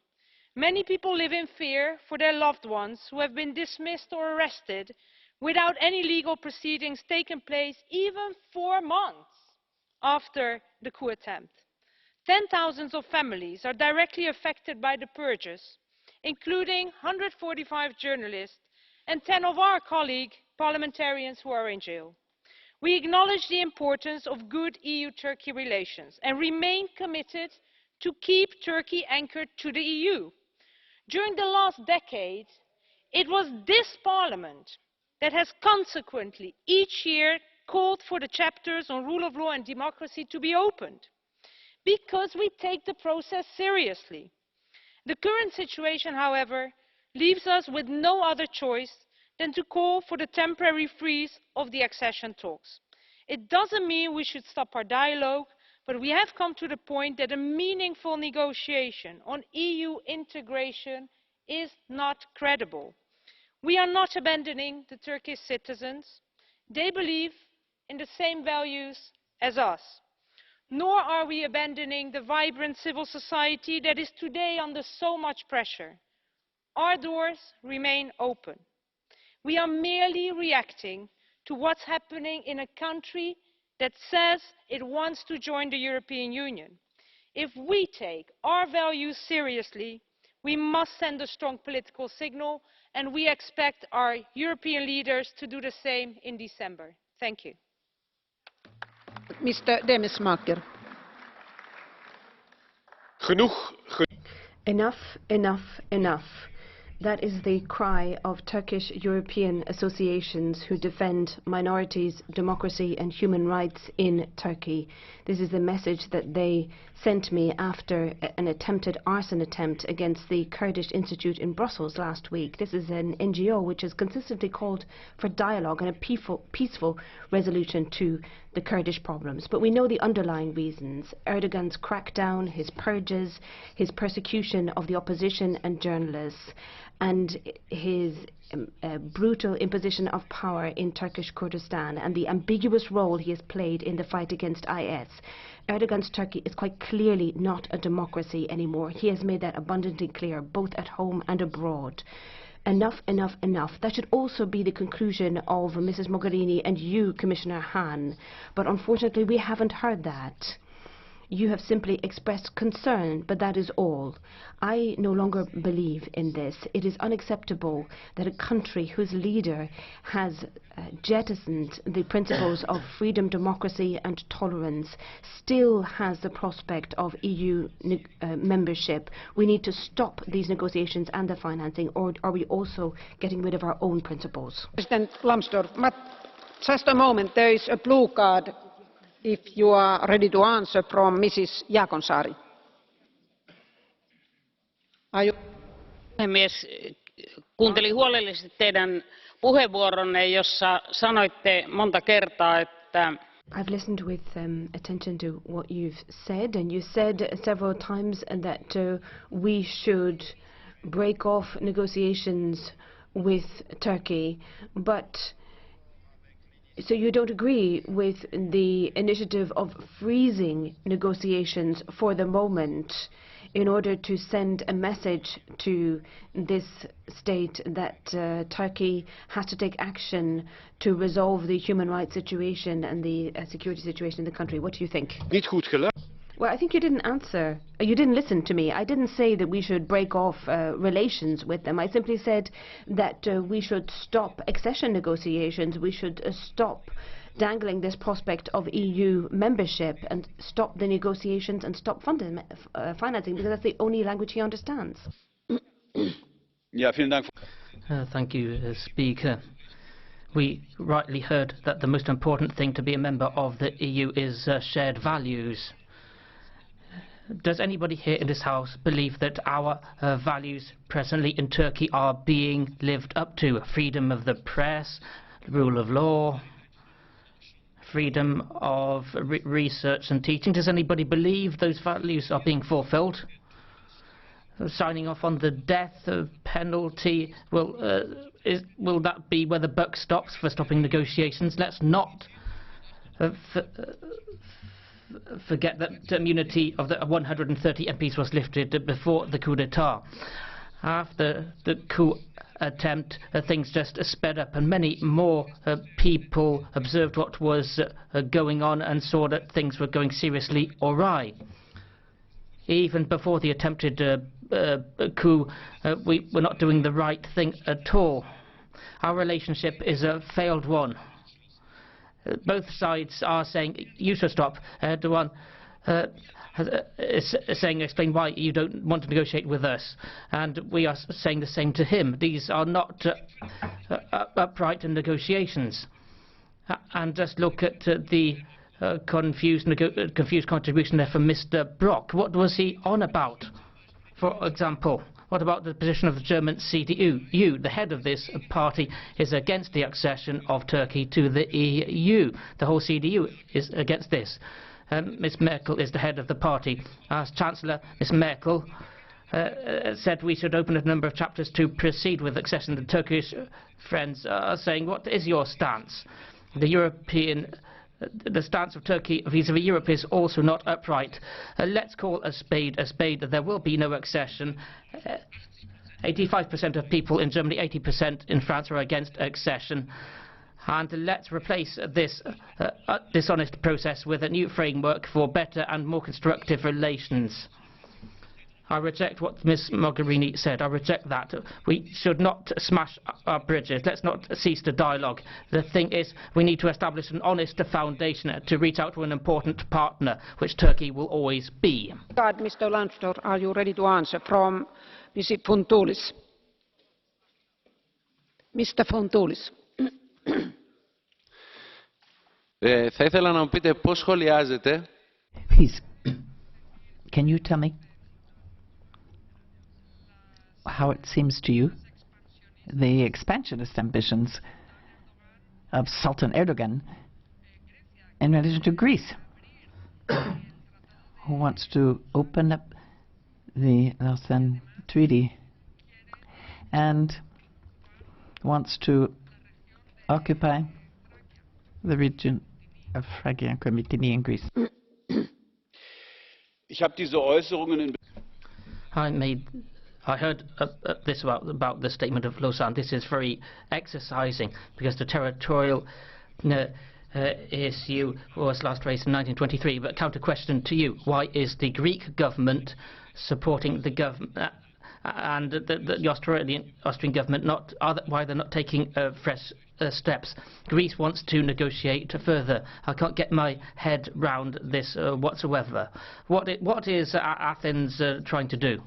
Many people live in fear for their loved ones who have been dismissed or arrested without any legal proceedings taking place even 4 months after the coup attempt. 10,000 of families are directly affected by the purges, including 145 journalists and 10 of our colleague parliamentarians who are in jail. We acknowledge the importance of good EU-Turkey relations and remain committed to keep Turkey anchored to the EU. During the last decade, it was this Parliament that has consequently each year called for the chapters on rule of law and democracy to be opened, because we take the process seriously. The current situation, however, leaves us with no other choice than to call for the temporary freeze of the accession talks. It doesn't mean we should stop our dialogue, but we have come to the point that a meaningful negotiation on EU integration is not credible. We are not abandoning the Turkish citizens. They believe in the same values as us. Nor are we abandoning the vibrant civil society that is today under so much pressure. Our doors remain open. We are merely reacting to what's happening in a country that says it wants to join the European Union. If we take our values seriously, we must send a strong political signal, and we expect our European leaders to do the same in December. Thank you. Mr. Demesmaeker. Enough, enough, enough. That is the cry of Turkish European associations who defend minorities, democracy and human rights in Turkey. This is the message that they sent me after an attempted arson attempt against the Kurdish Institute in Brussels last week. This is an NGO which has consistently called for dialogue and a peaceful resolution to the Kurdish problems. But we know the underlying reasons. Erdogan's crackdown, his purges, his persecution of the opposition and journalists, and his brutal imposition of power in Turkish Kurdistan, and the ambiguous role he has played in the fight against IS. Erdogan's Turkey is quite clearly not a democracy anymore. He has made that abundantly clear, both at home and abroad. Enough, enough, enough. That should also be the conclusion of Mrs. Mogherini and you, Commissioner Hahn. But unfortunately, we haven't heard that. You have simply expressed concern, but that is all. I no longer believe in this. It is unacceptable that a country whose leader has jettisoned the principles of freedom, democracy and tolerance still has the prospect of EU membership. We need to stop these negotiations and the financing, or are we also getting rid of our own principles? President Lambsdorff, but just a moment, there is a blue card. If you are ready to answer, from Mrs. Jaakonsaari. Puhemies, kuuntelin huolellisesti teidän puheenvuoronne, jossa sanoitte monta kertaa, että I've listened with attention to what you've said, and you said several times that we should break off negotiations with Turkey, but so you don't agree with the initiative of freezing negotiations for the moment in order to send a message to this state that Turkey has to take action to resolve the human rights situation and the security situation in the country. What do you think? Well, I think you didn't answer. You didn't listen to me. I didn't say that we should break off relations with them. I simply said that we should stop accession negotiations. We should stop dangling this prospect of EU membership and stop the negotiations and stop financing, because that's the only language he understands. Thank you, Speaker. We rightly heard that the most important thing to be a member of the EU is shared values. Does anybody here in this House believe that our values presently in Turkey are being lived up to? Freedom of the press, rule of law, freedom of research and teaching. Does anybody believe those values are being fulfilled? Signing off on the death penalty, will that be where the buck stops for stopping negotiations? Let's not forget that immunity of the 130 MPs was lifted before the coup d'etat. After the coup attempt, things just sped up, and many more people observed what was going on and saw that things were going seriously awry. Even before the attempted coup, we were not doing the right thing at all. Our relationship is a failed one. Both sides are saying, you should stop. Erdogan is saying, explain why you don't want to negotiate with us. And we are saying the same to him. These are not upright negotiations. And just look at the confused contribution there from Mr. Brok. What was he on about, for example? What about the position of the German CDU? The head of this party is against the accession of Turkey to the EU. The whole CDU is against this. Ms. Merkel is the head of the party. As Chancellor, Ms. Merkel said we should open a number of chapters to proceed with accession. The Turkish friends are saying, what is your stance? The stance of Turkey vis-à-vis Europe is also not upright. Let's call a spade a spade. There will be no accession. 85% of people in Germany, 80% in France are against accession. And let's replace this dishonest process with a new framework for better and more constructive relations. I reject what Ms. Mogherini said. I reject that. We should not smash our bridges. Let's not cease the dialogue. The thing is, we need to establish an honest foundation to reach out to an important partner, which Turkey will always be. Mr. Lansdorf, are you ready to answer from Mr. Fontoulis? Mr. Fontoulis. Θα ήθελα να μου πείτε πώς σχολιάζετε. Please, can you tell me how it seems to you the expansionist ambitions of Sultan Erdogan in relation to Greece, who wants to open up the Lausanne Treaty and wants to occupy the region of Phrygia and Mytilene in Greece. I heard this about the statement of Lausanne. This is very exercising, because the territorial issue was last raised in 1923. But counter question to you: why is the Greek government supporting the government and the Austrian government why they're not taking fresh steps? Greece wants to negotiate further. I can't get my head round this whatsoever. What is Athens trying to do?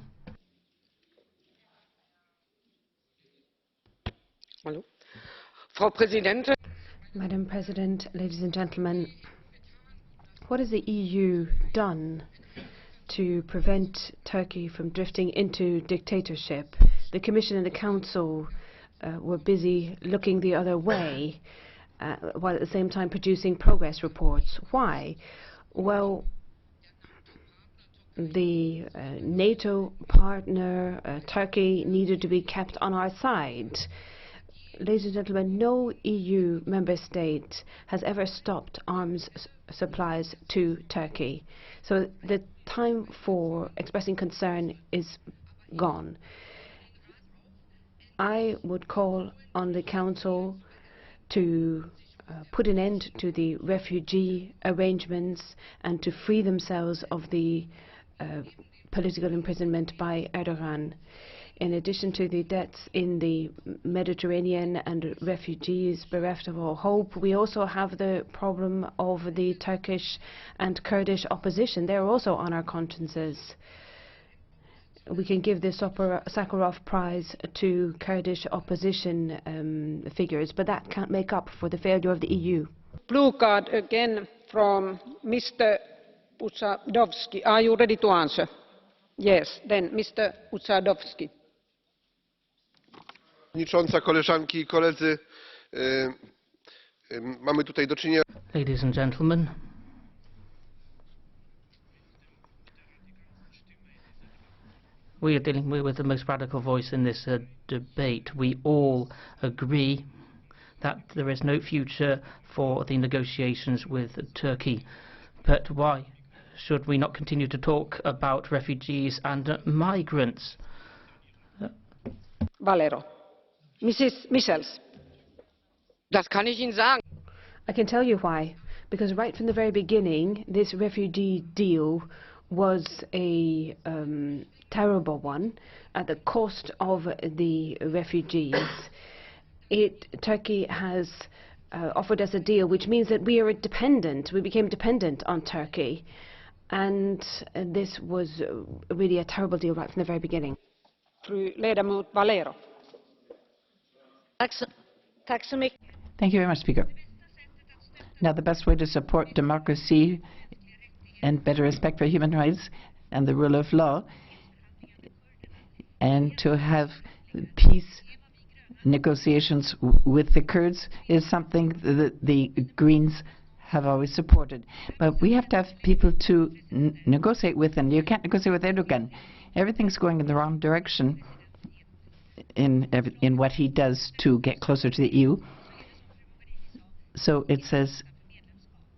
Madam President, ladies and gentlemen, what has the EU done to prevent Turkey from drifting into dictatorship? The Commission and the Council were busy looking the other way while at the same time producing progress reports. Why? Well, the NATO partner, Turkey, needed to be kept on our side. Ladies and gentlemen, no EU member state has ever stopped arms supplies to Turkey. So the time for expressing concern is gone. I would call on the Council to put an end to the refugee arrangements and to free themselves of the political imprisonment by Erdogan. In addition to the deaths in the Mediterranean and refugees bereft of all hope, we also have the problem of the Turkish and Kurdish opposition. They're also on our consciences. We can give the Sakharov Prize to Kurdish opposition figures, but that can't make up for the failure of the EU. Blue card again from Mr. Usadowski. Are you ready to answer? Yes, then Mr. Usadowski. Przewodnicząca, koleżanki i koledzy, mamy tutaj do czynienia. Ladies and gentlemen, we are dealing with the most radical voice in this debate. We all agree that there is no future for the negotiations with Turkey. But why should we not continue to talk about refugees and migrants? Valero. Mrs. Michels. Das kann ich Ihnen sagen. I can tell you why. Because right from the very beginning, this refugee deal was a terrible one at the cost of the refugees. Turkey has offered us a deal which means that we became dependent on Turkey, and this was really a terrible deal right from the very beginning. Fru ledamot Valero. Thank you very much, Speaker. Now, the best way to support democracy and better respect for human rights and the rule of law, and to have peace negotiations with the Kurds, is something that the Greens have always supported. But we have to have people to negotiate with, and you can't negotiate with Erdogan. Everything's going in the wrong direction in what he does to get closer to the EU. So it says,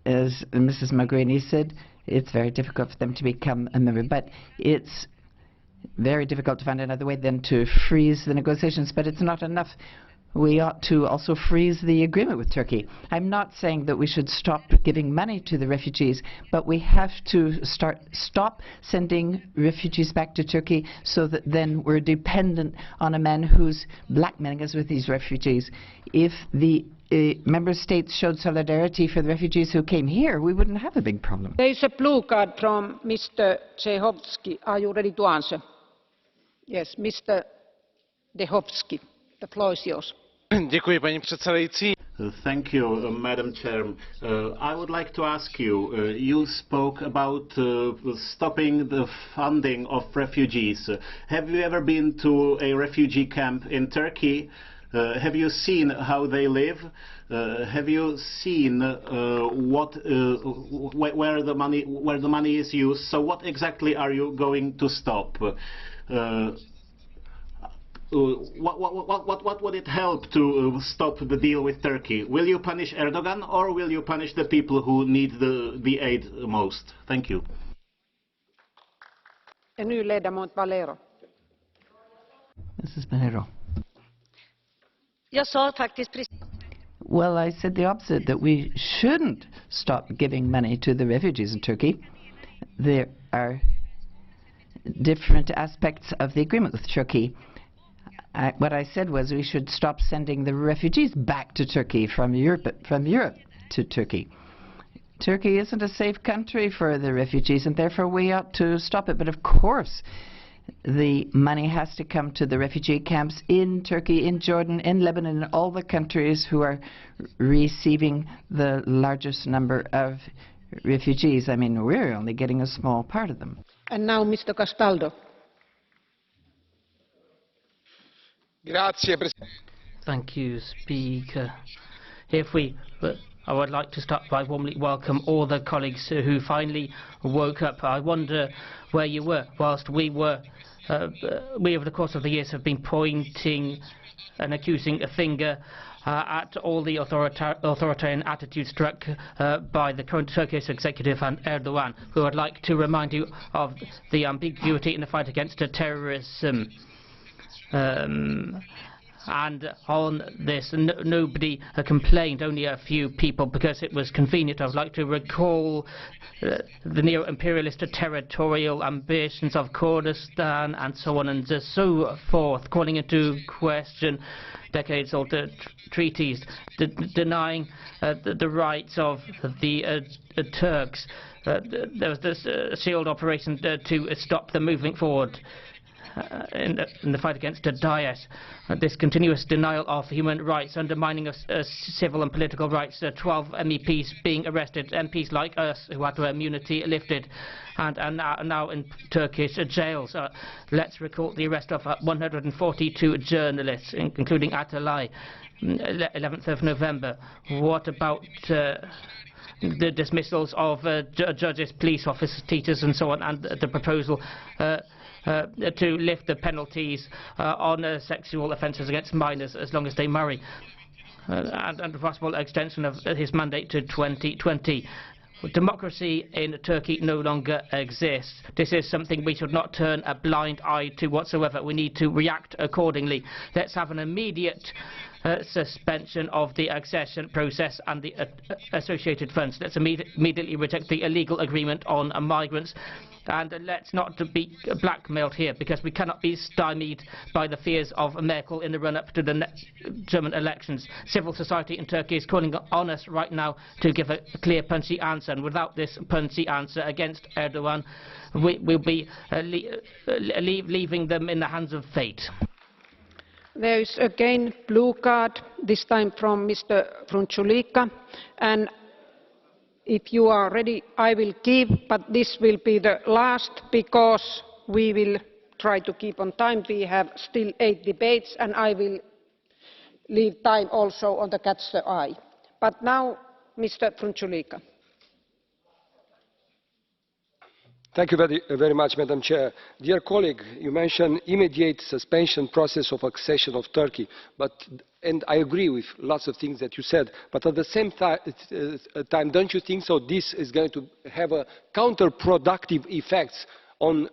as Mrs. Mogherini said, it's very difficult for them to become a member. But it's very difficult to find another way than to freeze the negotiations. But it's not enough. We ought to also freeze the agreement with Turkey. I'm not saying that we should stop giving money to the refugees, but we have to stop sending refugees back to Turkey so that then we're dependent on a man who's blackmailing us with these refugees. If the member states showed solidarity for the refugees who came here, we wouldn't have a big problem. There is a blue card from Mr. ZDECHOVSKY. Are you ready to answer? Yes, Mr. ZDECHOVSKY. The floor is yours. Paní předsedající. Thank you, Madam Chair. I would like to ask you, you spoke about stopping the funding of refugees. Have you ever been to a refugee camp in Turkey? Have you seen how they live? Have you seen where the money is used? So what exactly are you going to stop? What would it help to stop the deal with Turkey? Will you punish Erdogan, or will you punish the people who need the aid most? Thank you. And nu ledamot Valero. Mrs. Valero. Well, I said the opposite, that we shouldn't stop giving money to the refugees in Turkey. There are different aspects of the agreement with Turkey. What I said was we should stop sending the refugees back to Turkey from Europe to Turkey. Turkey isn't a safe country for the refugees, and therefore we ought to stop it. But of course, the money has to come to the refugee camps in Turkey, in Jordan, in Lebanon, and all the countries who are receiving the largest number of refugees. I mean, we're only getting a small part of them. And now Mr. Castaldo. Thank you, Speaker. I would like to start by warmly welcome all the colleagues who finally woke up. I wonder where you were whilst we over the course of the years have been pointing and accusing a finger at all the authoritarian attitude struck by the current Turkish executive and Erdogan. We would like to remind you of the ambiguity in the fight against terrorism. And on this, nobody complained, only a few people, because it was convenient. I would like to recall the neo-imperialist territorial ambitions of Kurdistan and so on and so forth, calling into question decades-old treaties, denying the rights of the Turks. There was this SHIELD operation to stop them moving forward. In the fight against Daesh, this continuous denial of human rights, undermining of civil and political rights, 12 MEPs being arrested, MPs like us who had their immunity lifted and are now in Turkish jails. Let's recall the arrest of 142 journalists, including Atalay, 11th of November. What about the dismissals of judges, police officers, teachers and so on, and the proposal to lift the penalties on sexual offences against minors as long as they marry, and the possible extension of his mandate to 2020. Democracy in Turkey no longer exists. This is something we should not turn a blind eye to whatsoever. We need to react accordingly. Let's have an immediate suspension of the accession process and the associated funds. Let's immediately reject the illegal agreement on migrants. And let's not be blackmailed here, because we cannot be stymied by the fears of Merkel in the run-up to the German elections. Civil society in Turkey is calling on us right now to give a clear, punchy answer. And without this punchy answer against Erdogan, we will be leaving them in the hands of fate. There is again blue card, this time from Mr. Frunzulică. And if you are ready, I will give, but this will be the last, because we will try to keep on time. We have still 8 debates, and I will leave time also on the catch the eye. But now, Mr. Frunzulică. Thank you very much, Madam Chair. Dear colleague, you mentioned immediate suspension process of accession of Turkey, and I agree with lots of things that you said, but at the same time, don't you think so this is going to have a counterproductive effects on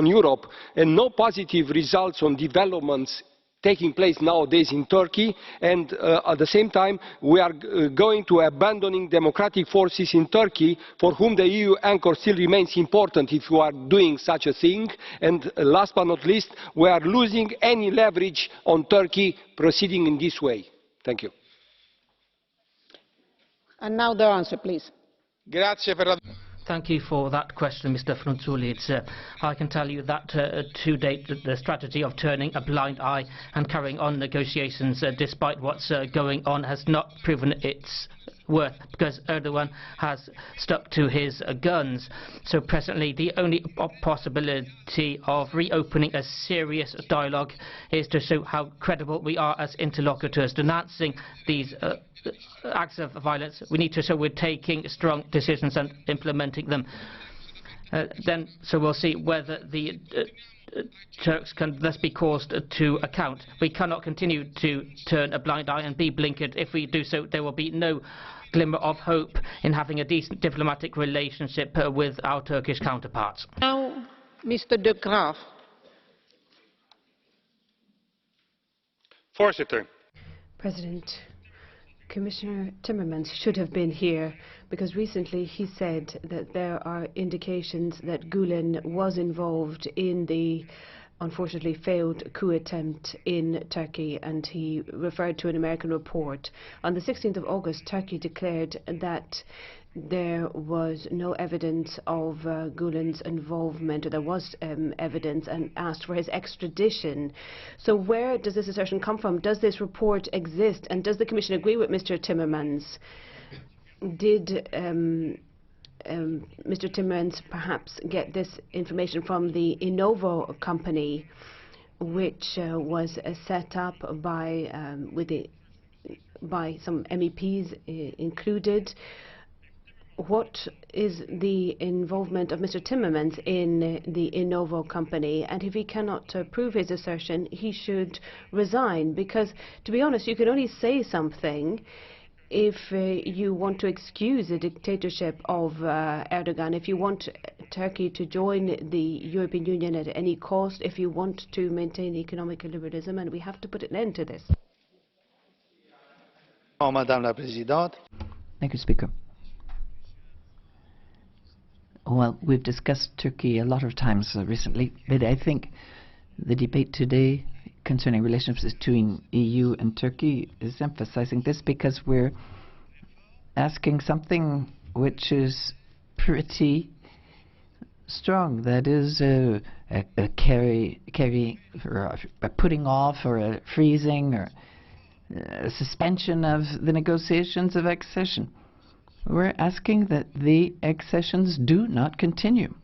Europe, and no positive results on developments taking place nowadays in Turkey, and at the same time we are going to abandoning democratic forces in Turkey, for whom the EU anchor still remains important if you are doing such a thing, and last but not least, we are losing any leverage on Turkey proceeding in this way. Thank you. And now the answer, please. Thank you for that question, Mr. Frunzulică. I can tell you that to date the strategy of turning a blind eye and carrying on negotiations despite what's going on has not proven its worth, because Erdogan has stuck to his guns. So presently the only possibility of reopening a serious dialogue is to show how credible we are as interlocutors. Denouncing these acts of violence, we need to show we're taking strong decisions and implementing them. So we'll see whether the Turks can thus be caused to account. We cannot continue to turn a blind eye and be blinkered. If we do so, there will be no glimmer of hope in having a decent diplomatic relationship with our Turkish counterparts. Now, Mr. de Graaf. President, Commissioner Timmermans should have been here, because recently he said that there are indications that Gulen was involved in the unfortunately failed coup attempt in Turkey, and he referred to an American report. On the 16th of August, Turkey declared that there was no evidence of Gulen's involvement, or there was evidence, and asked for his extradition. So where does this assertion come from? Does this report exist, and does the Commission agree with Mr. Timmermans? Did Mr. Timmermans perhaps get this information from the Innovo company, which was set up by some MEPs included. What is the involvement of Mr. Timmermans in the Innovo company? And if he cannot prove his assertion, he should resign. Because, to be honest, you can only say something if you want to excuse the dictatorship of Erdogan, if you want Turkey to join the European Union at any cost, if you want to maintain economic liberalism, and we have to put an end to this. Madame la Présidente. Thank you, Speaker. Well, we've discussed Turkey a lot of times recently, but I think the debate today concerning relationships between EU and Turkey is emphasizing this, because we're asking something which is pretty strong. That is a putting off or a freezing or a suspension of the negotiations of accession. We're asking that the accessions do not continue.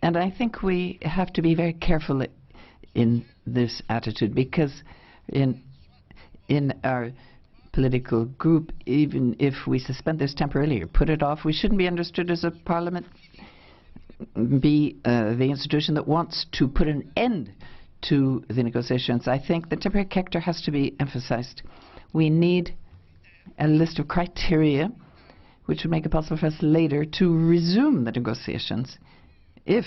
And I think we have to be very careful in this attitude, because in our political group, even if we suspend this temporarily or put it off, we shouldn't be understood as a parliament, be the institution that wants to put an end to the negotiations. I think the temporary character has to be emphasized. We need a list of criteria which would make it possible for us later to resume the negotiations if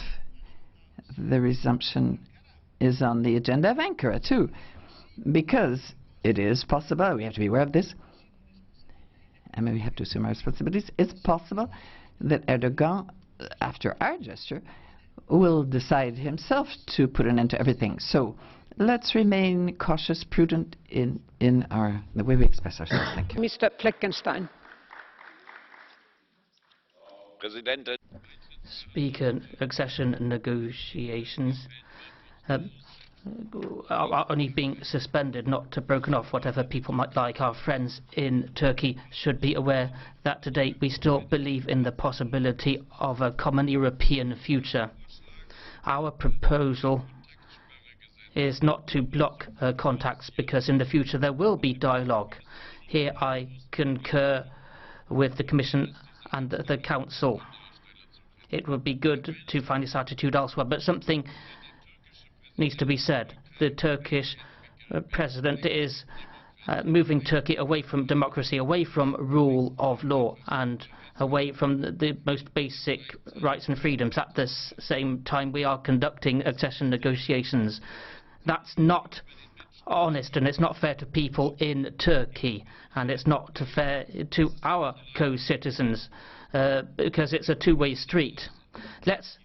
the resumption is on the agenda of Ankara too, because it is possible, we have to be aware of this, and we have to assume our responsibilities. It's possible that Erdogan, after our gesture, will decide himself to put an end to everything. So let's remain cautious, prudent in the way we express ourselves. Thank you. Mr. Fleckenstein. Speaker, accession negotiations are only being suspended, not broken off, whatever people might like. Our friends in Turkey should be aware that today we still believe in the possibility of a common European future. Our proposal is not to block contacts, because in the future there will be dialogue. Here I concur with the Commission and the Council. It would be good to find this attitude elsewhere, but something needs to be said. The Turkish President is moving Turkey away from democracy, away from rule of law, and away from the most basic rights and freedoms. At the same time, we are conducting accession negotiations. That's not honest, and it's not fair to people in Turkey, and it's not fair to our co-citizens, because it's a two-way street. Let's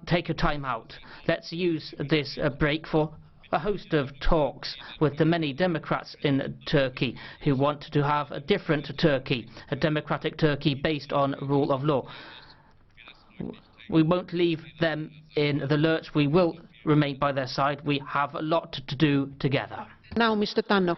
take a time out. Let's use this break for a host of talks with the many Democrats in Turkey who want to have a different Turkey, a democratic Turkey based on rule of law. We won't leave them in the lurch. We will remain by their side. We have a lot to do together. Now, Mr. Tannock.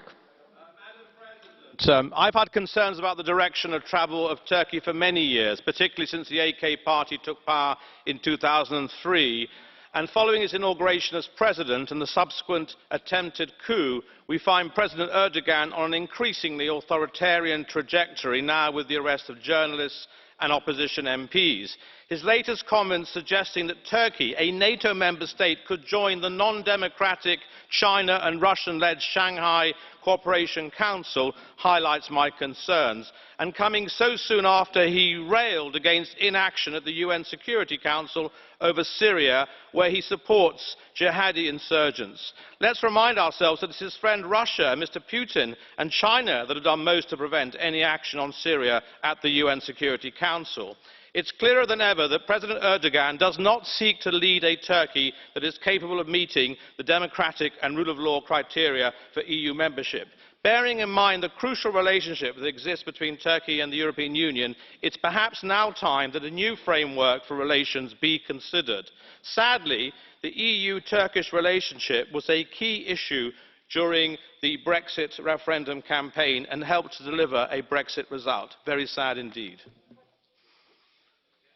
I've had concerns about the direction of travel of Turkey for many years, particularly since the AK party took power in 2003. And following his inauguration as president and the subsequent attempted coup, we find President Erdogan on an increasingly authoritarian trajectory, now with the arrest of journalists and opposition MPs. His latest comments suggesting that Turkey, a NATO member state, could join the non-democratic China and Russian-led Shanghai Cooperation Council highlights my concerns. And coming so soon after he railed against inaction at the UN Security Council over Syria, where he supports jihadi insurgents. Let's remind ourselves that it's his friend Russia, Mr. Putin, and China that have done most to prevent any action on Syria at the UN Security Council. It's clearer than ever that President Erdogan does not seek to lead a Turkey that is capable of meeting the democratic and rule of law criteria for EU membership. Bearing in mind the crucial relationship that exists between Turkey and the European Union, it's perhaps now time that a new framework for relations be considered. Sadly, the EU-Turkish relationship was a key issue during the Brexit referendum campaign and helped to deliver a Brexit result. Very sad indeed.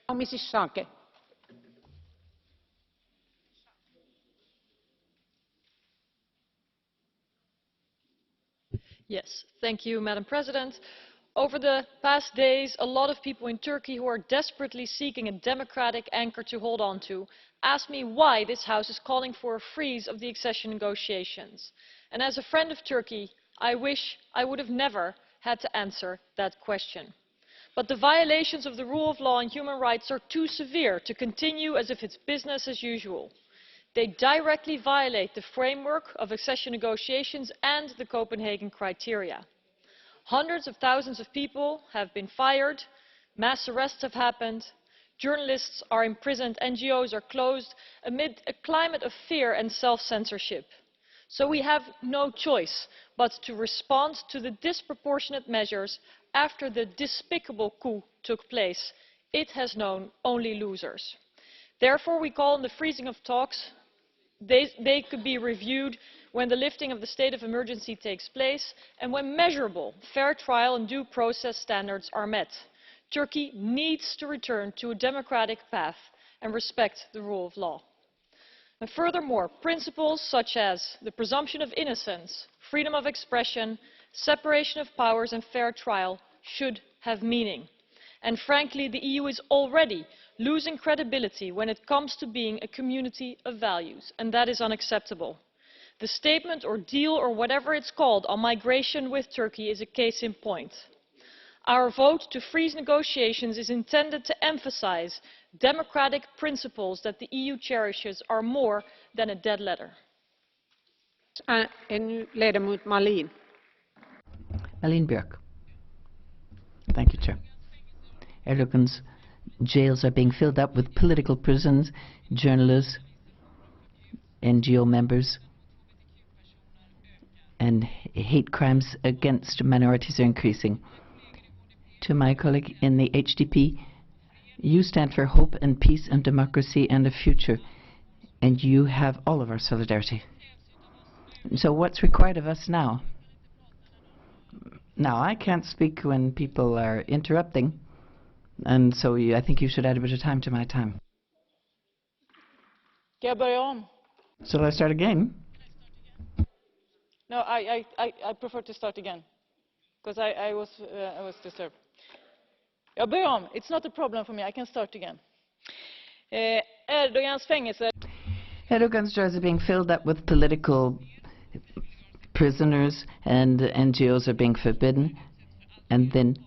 Mrs. Schaake. Yes, thank you, Madam President. Over the past days, a lot of people in Turkey who are desperately seeking a democratic anchor to hold on to asked me why this House is calling for a freeze of the accession negotiations. And as a friend of Turkey, I wish I would have never had to answer that question. But the violations of the rule of law and human rights are too severe to continue as if it's business as usual. They directly violate the framework of accession negotiations and the Copenhagen criteria. Hundreds of thousands of people have been fired, mass arrests have happened, journalists are imprisoned, NGOs are closed amid a climate of fear and self-censorship. So we have no choice but to respond to the disproportionate measures after the despicable coup took place. It has known only losers. Therefore, we call on the freezing of talks. They could be reviewed when the lifting of the state of emergency takes place and when measurable, fair trial and due process standards are met. Turkey needs to return to a democratic path and respect the rule of law. And furthermore, principles such as the presumption of innocence, freedom of expression, separation of powers and fair trial should have meaning. And frankly, the EU is already losing credibility when it comes to being a community of values, and that is unacceptable. The statement or deal or whatever it's called on migration with Turkey is a case in point. Our vote to freeze negotiations is intended to emphasize democratic principles that the EU cherishes are more than a dead letter. Malin BJÖRK. Thank you, Chair. Erdogan's jails are being filled up with political prisons, journalists, NGO members, and hate crimes against minorities are increasing. To my colleague in the HDP, you stand for hope and peace and democracy and a future, and you have all of our solidarity. So what's required of us now? Now, I can't speak when people are interrupting, and so I think you should add a bit of time to my time. Shall I start again? No, I prefer to start again, because I was disturbed. It's not a problem for me, I can start again. Erdogan's jails are being filled up with political prisoners, and NGOs are being forbidden, and then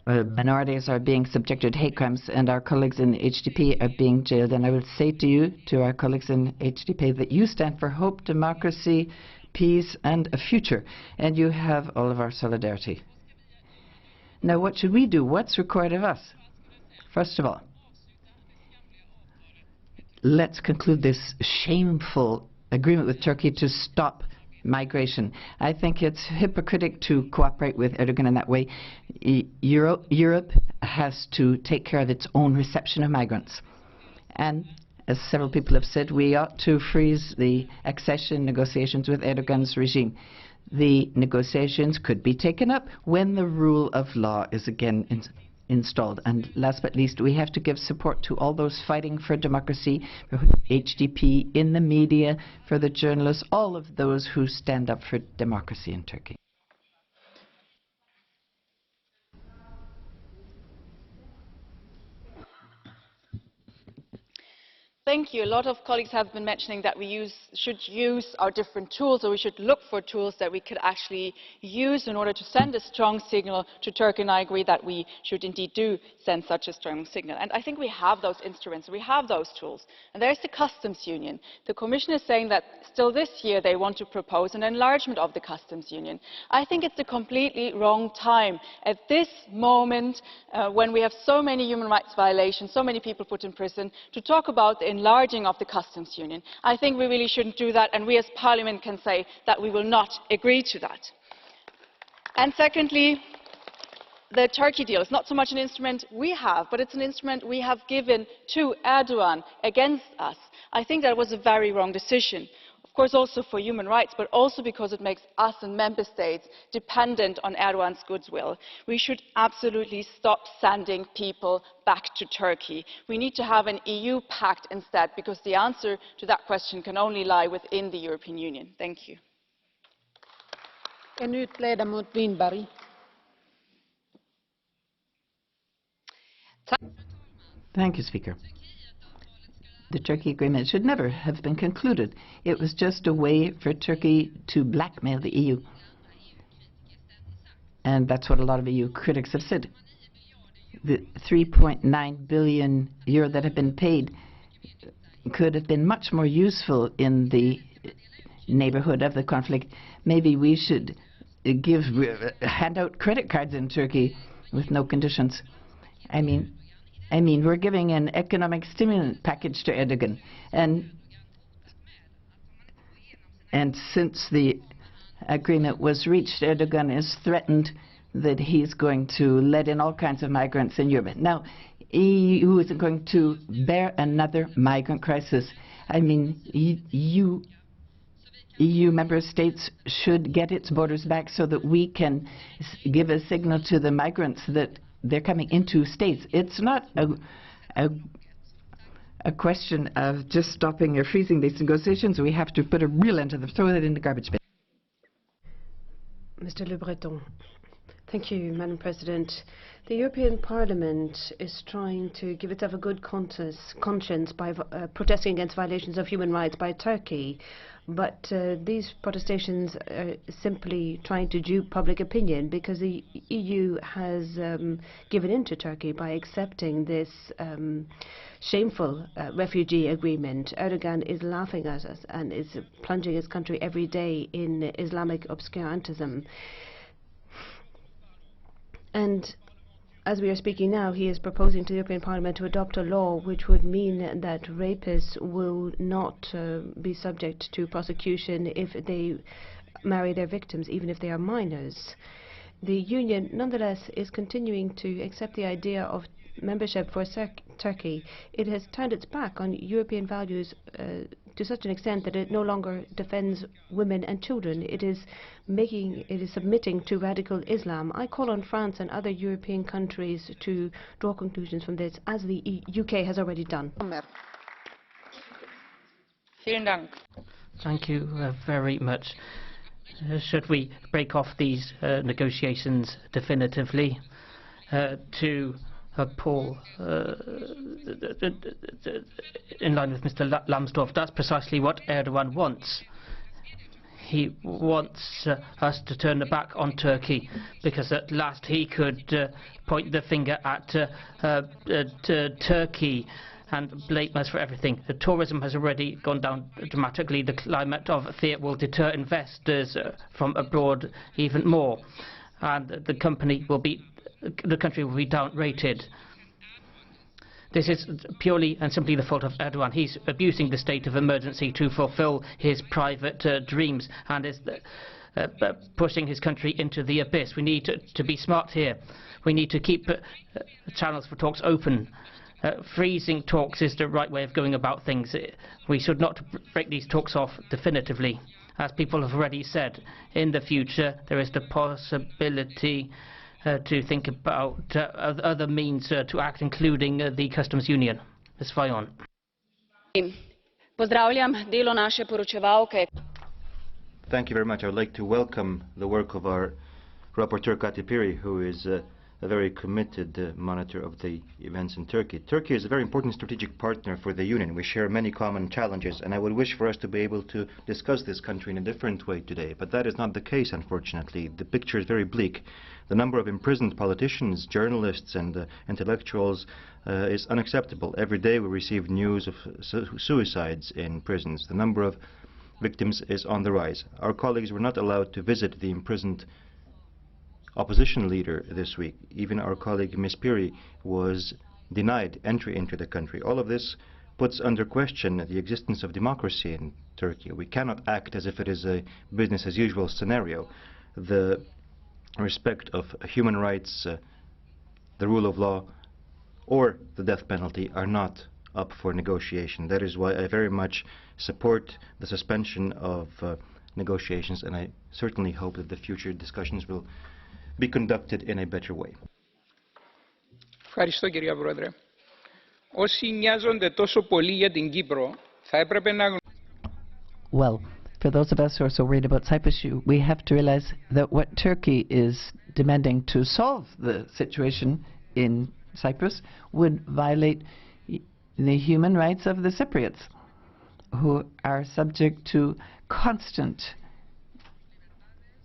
minorities are being subjected to hate crimes, and our colleagues in the HDP are being jailed. And I will say to you, to our colleagues in HDP, that you stand for hope, democracy, peace and a future, and you have all of our solidarity. Now, what should we do? What's required of us? First of all, let's conclude this shameful agreement with Turkey to stop migration. I think it's hypocritical to cooperate with Erdogan in that way. Europe has to take care of its own reception of migrants. And as several people have said, we ought to freeze the accession negotiations with Erdogan's regime. The negotiations could be taken up when the rule of law is again installed. And last but not least, we have to give support to all those fighting for democracy, for HDP, in the media, for the journalists, all of those who stand up for democracy in Turkey. Thank you. A lot of colleagues have been mentioning that we should use our different tools, or we should look for tools that we could actually use in order to send a strong signal to Turkey, and I agree that we should indeed do send such a strong signal. And I think we have those instruments, we have those tools. And there's the customs union. The Commission is saying that still this year they want to propose an enlargement of the customs union. I think it's a completely wrong time at this moment when we have so many human rights violations, so many people put in prison, to talk about the enlarging of the customs union. I think we really shouldn't do that, and we as Parliament can say that we will not agree to that. And secondly, the Turkey deal is not so much an instrument we have, but it's an instrument we have given to Erdogan against us. I think that was a very wrong decision. Of course, also for human rights, but also because it makes us and member states dependent on Erdogan's goodwill. We should absolutely stop sending people back to Turkey. We need to have an EU pact instead, because the answer to that question can only lie within the European Union. Thank you. Nyt ledamot Winberg. Thank you, Speaker. The Turkey agreement should never have been concluded. It was just a way for Turkey to blackmail the EU. And that's what a lot of EU critics have said. The 3.9 billion euro that have been paid could have been much more useful in the neighborhood of the conflict. Maybe we should hand out credit cards in Turkey with no conditions. I mean, we're giving an economic stimulant package to Erdogan, and since the agreement was reached, Erdogan is threatened that he's going to let in all kinds of migrants in Europe. Now, EU isn't going to bear another migrant crisis. I mean, EU member states should get its borders back so that we can give a signal to the migrants that they're coming into states. It's not a question of just stopping or freezing these negotiations. We have to put a real end to them, throw it in the garbage bin. Mr. LeBreton. Thank you, Madam President. The European Parliament is trying to give itself a good conscience by protesting against violations of human rights by Turkey. But these protestations are simply trying to dupe public opinion, because the EU has given in to Turkey by accepting this shameful refugee agreement. Erdogan is laughing at us and is plunging his country every day in Islamic obscurantism. And as we are speaking now, he is proposing to the European Parliament to adopt a law which would mean that rapists will not be subject to prosecution if they marry their victims, even if they are minors. The Union, nonetheless, is continuing to accept the idea of membership for Turkey. It has turned its back on European values to such an extent that it no longer defends women and children. It is submitting to radical Islam. I call on France and other European countries to draw conclusions from this, as the UK has already done. Thank you very much. Should we break off these negotiations definitively to Paul, in line with Mr. Lambsdorff? That's precisely what Erdogan wants. He wants us to turn the back on Turkey, because at last he could point the finger at Turkey and blame us for everything. The tourism has already gone down dramatically. The climate of fear will deter investors from abroad even more, and the country will be down-rated. This is purely and simply the fault of Erdogan. He's abusing the state of emergency to fulfill his private dreams, and is pushing his country into the abyss. We need to be smart here. We need to keep channels for talks open. Freezing talks is the right way of going about things. We should not break these talks off definitively. As people have already said, in the future there is the possibility to think about other means to act, including the customs union. Ms. Fajon. Thank you very much. I would like to welcome the work of our rapporteur Kati PIRI, who is a very committed monitor of the events in Turkey. Turkey is a very important strategic partner for the Union. We share many common challenges, and I would wish for us to be able to discuss this country in a different way today. But that is not the case, unfortunately. The picture is very bleak. The number of imprisoned politicians, journalists and intellectuals is unacceptable. Every day we receive news of suicides in prisons. The number of victims is on the rise. Our colleagues were not allowed to visit the imprisoned opposition leader this week. Even our colleague Ms. Piri was denied entry into the country. All of this puts under question the existence of democracy in Turkey. We cannot act as if it is a business as usual scenario. The respect of human rights, the rule of law, or the death penalty are not up for negotiation. That is why I very much support the suspension of negotiations, and I certainly hope that the future discussions will be conducted in a better way. Ευχαριστώ, κυρία Πρόεδρε. Όσοι νοιάζονται τόσο πολύ για την Κύπρο, θα έπρεπε να... Well, for those of us who are so worried about Cyprus, we have to realize that what Turkey is demanding to solve the situation in Cyprus would violate the human rights of the Cypriots, who are subject to constant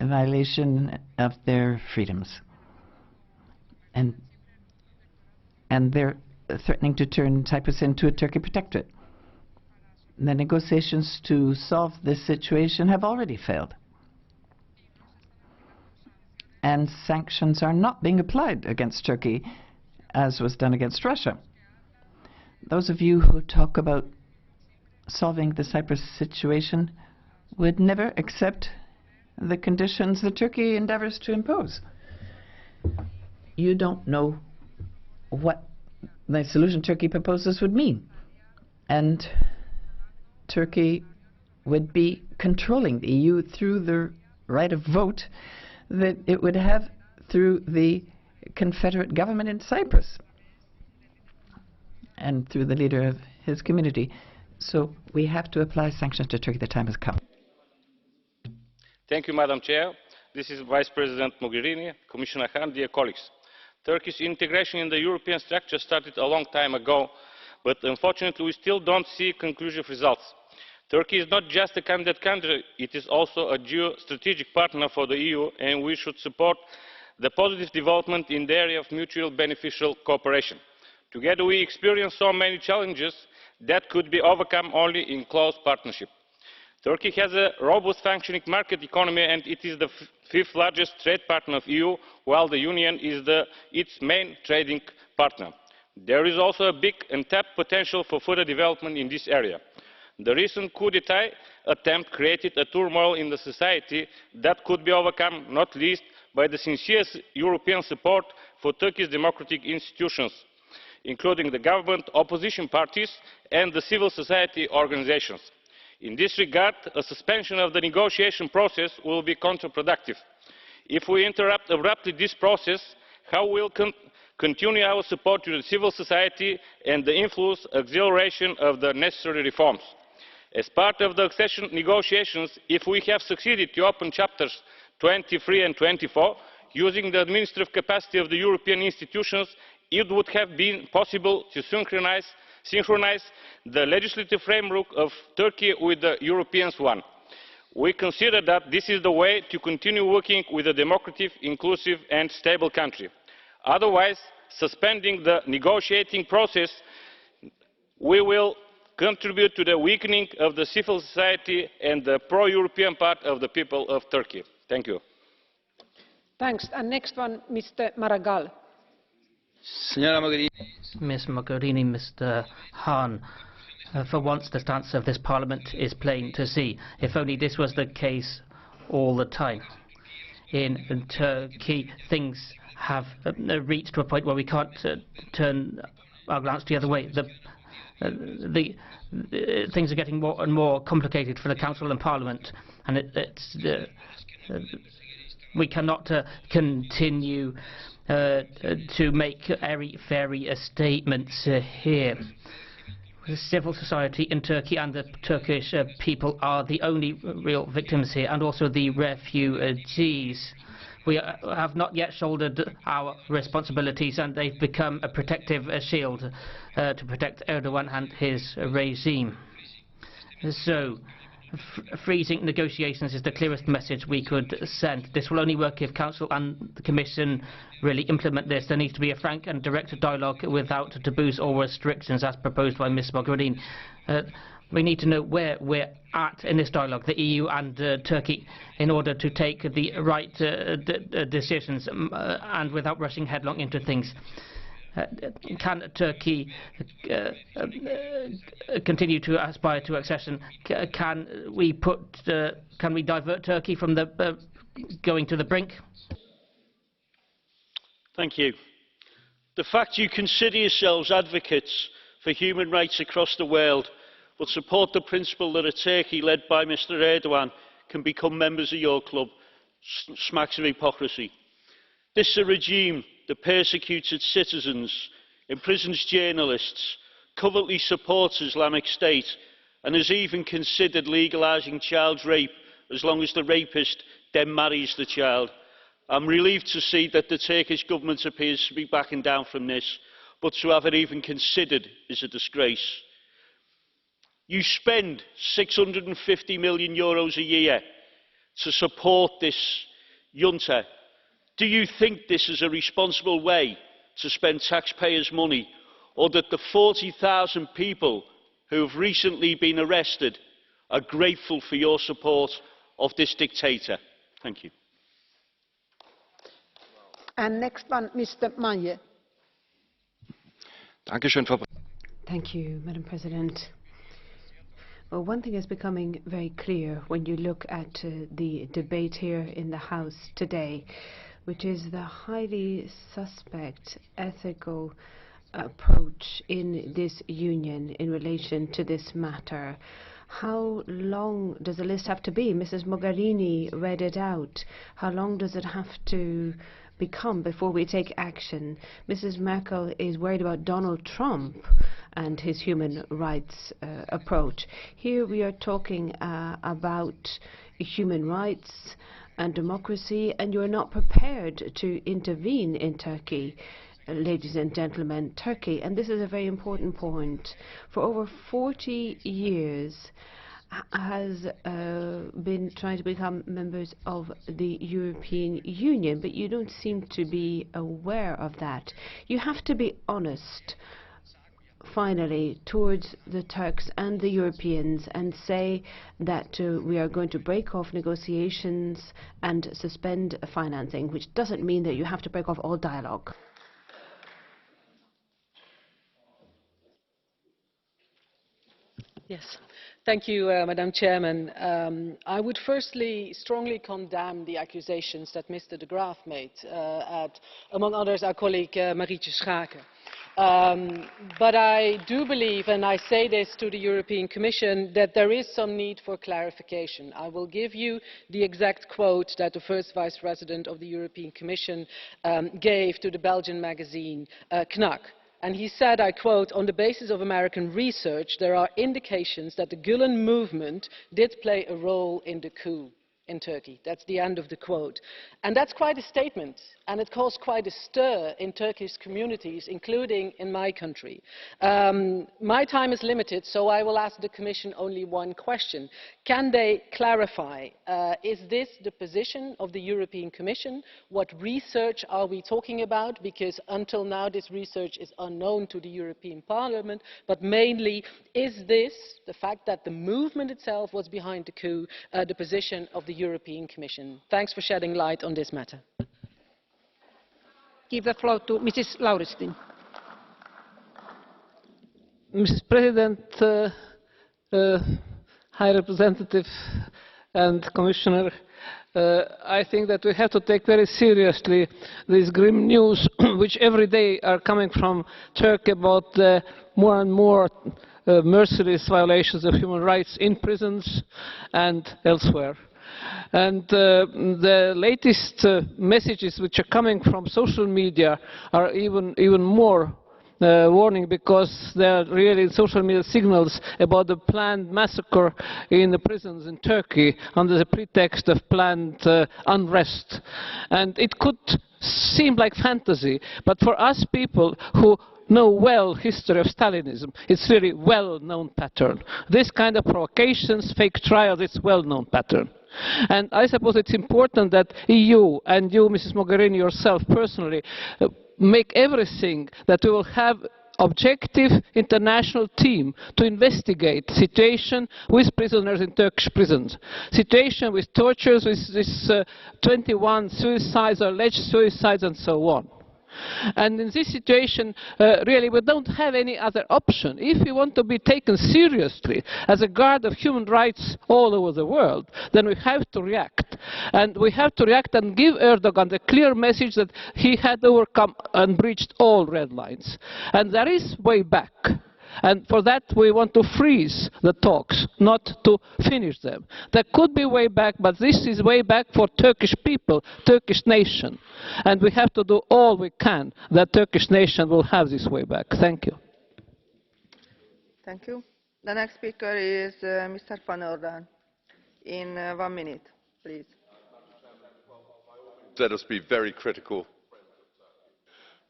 violation of their freedoms. And they're threatening to turn Cyprus into a Turkey protectorate. The negotiations to solve this situation have already failed. And sanctions are not being applied against Turkey, as was done against Russia. Those of you who talk about solving the Cyprus situation would never accept the conditions that Turkey endeavors to impose. You don't know what the solution Turkey proposes would mean. And Turkey would be controlling the EU through the right of vote that it would have through the confederate government in Cyprus and through the leader of his community. So we have to apply sanctions to Turkey. The time has come. Thank you, Madam Chair. This is Vice President Mogherini, Commissioner Hahn, dear colleagues. Turkey's integration in the European structure started a long time ago, but unfortunately we still don't see conclusive results. Turkey is not just a candidate country, it is also a geostrategic partner for the EU, and we should support the positive development in the area of mutual beneficial cooperation. Together we experience so many challenges that could be overcome only in close partnership. Turkey has a robust functioning market economy and it is the fifth largest trade partner of the EU, while the Union is its main trading partner. There is also a big untapped potential for further development in this area. The recent coup d'etat attempt created a turmoil in the society that could be overcome not least by the sincere European support for Turkey's democratic institutions, including the government, opposition parties and the civil society organisations. In this regard, a suspension of the negotiation process will be counterproductive. If we interrupt abruptly this process, how will we continue our support to the civil society and the influence acceleration of the necessary reforms? As part of the accession negotiations, if we have succeeded to open chapters 23 and 24, using the administrative capacity of the European institutions, it would have been possible to synchronise the legislative framework of Turkey with the European one. We consider that this is the way to continue working with a democratic, inclusive and stable country. Otherwise, suspending the negotiating process, we will contribute to the weakening of the civil society and the pro-European part of the people of Turkey. Thank you. Thanks. And next one, Mr. Maragall. Ms. Mogherini, Mr. Hahn, for once the stance of this Parliament is plain to see. If only this was the case all the time. In Turkey, things have reached to a point where we can't turn our glance the other way. Things are getting more and more complicated for the Council and Parliament, and we cannot continue to make airy-fairy statements here. The civil society in Turkey and the Turkish people are the only real victims here, and also the refugees. We have not yet shouldered our responsibilities, and they've become a protective shield to protect Erdogan and his regime. So, freezing negotiations is the clearest message we could send. This will only work if Council and the Commission really implement this. There needs to be a frank and direct dialogue without taboos or restrictions as proposed by Ms. Mogherini. We need to know where we're at in this dialogue, the EU and Turkey, in order to take the right decisions and without rushing headlong into things. Can Turkey continue to aspire to accession? Can we divert Turkey from the going to the brink? Thank you. The fact you consider yourselves advocates for human rights across the world but support the principle that a Turkey led by Mr Erdogan can become members of your club smacks of hypocrisy. This is a regime that persecutes its citizens, imprisons journalists, covertly supports Islamic State and has even considered legalising child rape as long as the rapist then marries the child. I'm relieved to see that the Turkish government appears to be backing down from this, but to have it even considered is a disgrace. You spend €650 million a year to support this junta. Do you think this is a responsible way to spend taxpayers' money, or that the 40,000 people who have recently been arrested are grateful for your support of this dictator? Thank you. And next one, Mr. Mayer. Thank you, Madam President. Well, one thing is becoming very clear when you look at the debate here in the House today, which is the highly suspect ethical approach in this union in relation to this matter. How long does the list have to be? Mrs. Mogherini read it out. How long does it have to become before we take action? Mrs. Merkel is worried about Donald Trump and his human rights approach. Here we are talking about human rights and democracy, and you are not prepared to intervene in Turkey. Ladies and gentlemen, Turkey, and this is a very important point, for over 40 years has been trying to become members of the European Union, but you don't seem to be aware of that. You have to be honest, finally, towards the Turks and the Europeans and say that we are going to break off negotiations and suspend financing, which doesn't mean that you have to break off all dialogue. Yes. Thank you, Madam Chairman. I would firstly strongly condemn the accusations that Mr. de GRAAFF made at, among others, our colleague Marietje Schaake. But I do believe, and I say this to the European Commission, that there is some need for clarification. I will give you the exact quote that the first Vice President of the European Commission gave to the Belgian magazine Knak. And he said, I quote, "On the basis of American research, there are indications that the Gulen movement did play a role in the coup in Turkey." That's the end of the quote. And that's quite a statement, and it caused quite a stir in Turkish communities, including in my country. My time is limited, so I will ask the Commission only one question. Can they clarify, is this the position of the European Commission? What research are we talking about? Because until now this research is unknown to the European Parliament, but mainly, is this, the fact that the movement itself was behind the coup, the position of the European Commission? Thanks for shedding light on this matter. Give the floor to Mrs. Lauristin. Mrs. President, High Representative and Commissioner, I think that we have to take very seriously these grim news which every day are coming from Turkey about more and more merciless violations of human rights in prisons and elsewhere. And the latest messages which are coming from social media are even more warning, because there are really social media signals about the planned massacre in the prisons in Turkey under the pretext of planned unrest. And it could seem like fantasy, but for us people who know well history of Stalinism, it's really well-known pattern. This kind of provocations, fake trials, it's well-known pattern. And I suppose it's important that EU and you, Mrs. Mogherini, yourself personally, make everything that we will have objective international team to investigate the situation with prisoners in Turkish prisons, situation with tortures, with 21 suicides, alleged suicides, and so on. And in this situation, really, we don't have any other option. If we want to be taken seriously as a guard of human rights all over the world, then we have to react. And we have to react and give Erdogan the clear message that he had overcome and breached all red lines. And there is way back. And for that we want to freeze the talks, not to finish them. There could be way back, but this is way back for Turkish people, Turkish nation. And we have to do all we can that Turkish nation will have this way back. Thank you. Thank you. The next speaker is Mr. Van Orden. In 1 minute, please. Let us be very critical,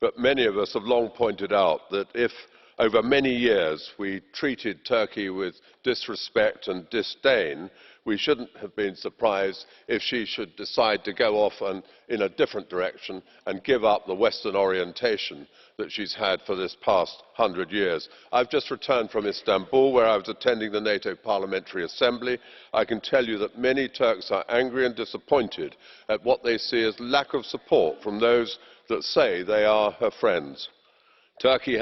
but many of us have long pointed out that if over many years we treated Turkey with disrespect and disdain, we shouldn't have been surprised if she should decide to go off in a different direction and give up the Western orientation that she's had for this past 100 years. I've just returned from Istanbul, where I was attending the NATO Parliamentary Assembly. I can tell you that many Turks are angry and disappointed at what they see as lack of support from those that say they are her friends. Turkey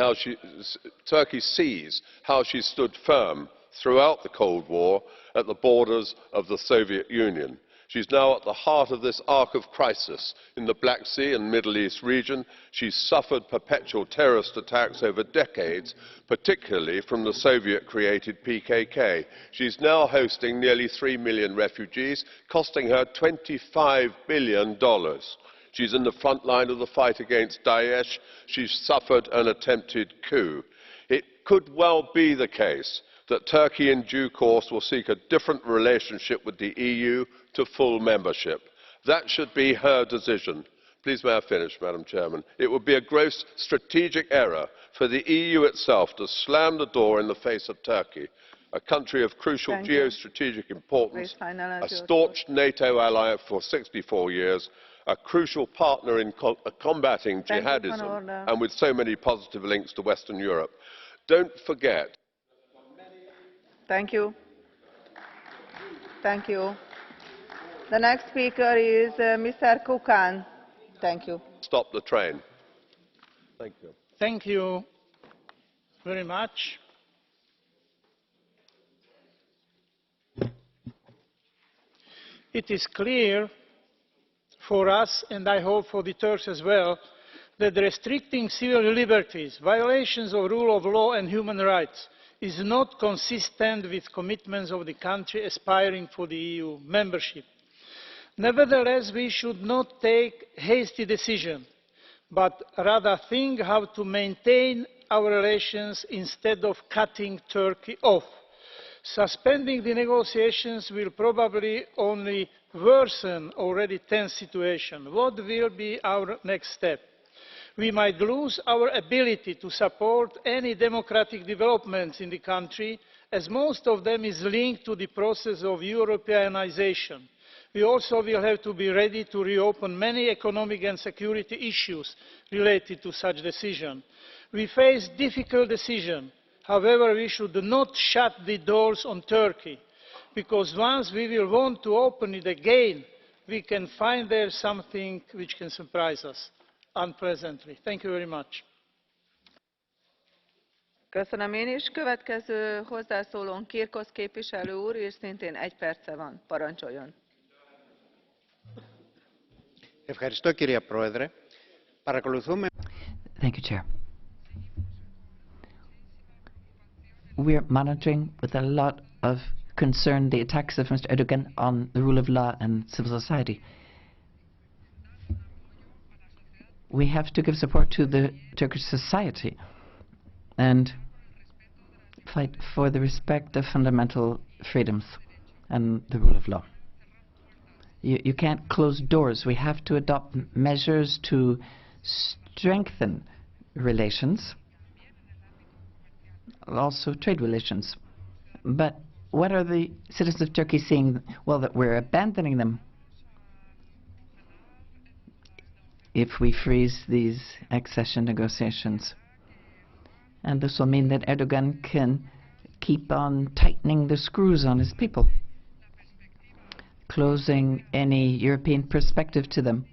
sees how she stood firm throughout the Cold War at the borders of the Soviet Union. She's now at the heart of this arc of crisis in the Black Sea and Middle East region. She's suffered perpetual terrorist attacks over decades, particularly from the Soviet-created PKK. She's now hosting nearly 3 million refugees, costing her $25 billion. She's in the front line of the fight against Daesh. She's suffered an attempted coup. It could well be the case that Turkey in due course will seek a different relationship with the EU to full membership. That should be her decision. Please may I finish, Madam Chairman? It would be a gross strategic error for the EU itself to slam the door in the face of Turkey, a country of crucial geostrategic importance, a staunch NATO ally for 64 years, a crucial partner in combating jihadism, and with so many positive links to Western Europe. Don't forget. Thank you. Thank you. The next speaker is Mr. Kukan. Thank you. Stop the train. Thank you. Thank you very much. It is clear for us, and I hope for the Turks as well, that restricting civil liberties, violations of rule of law and human rights is not consistent with commitments of the country aspiring for the EU membership. Nevertheless, we should not take hasty decisions, but rather think how to maintain our relations instead of cutting Turkey off. Suspending the negotiations will probably only worsen already tense situation. What will be our next step? We might lose our ability to support any democratic developments in the country, as most of them is linked to the process of Europeanization. We also will have to be ready to reopen many economic and security issues related to such decision. We face difficult decisions. However, we should not shut the doors on Turkey, because once we will want to open it again, we can find there something which can surprise us unpleasantly. Thank you very much. Köszönöm én is. Következő hozzászólón Kirkos képviselő úr, és szintén 1 perce van. Parancsoljon. Ευχαριστώ, κυρία Πρόεδρε. Παρακολουθούμε. Thank you, Chair. We are monitoring with a lot of concern the attacks of Mr. Erdogan on the rule of law and civil society. We have to give support to the Turkish society and fight for the respect of fundamental freedoms and the rule of law. You can't close doors. We have to adopt measures to strengthen relations, also trade relations. But what are the citizens of Turkey seeing? Well, that we're abandoning them if we freeze these accession negotiations. And this will mean that Erdogan can keep on tightening the screws on his people, closing any European perspective to them.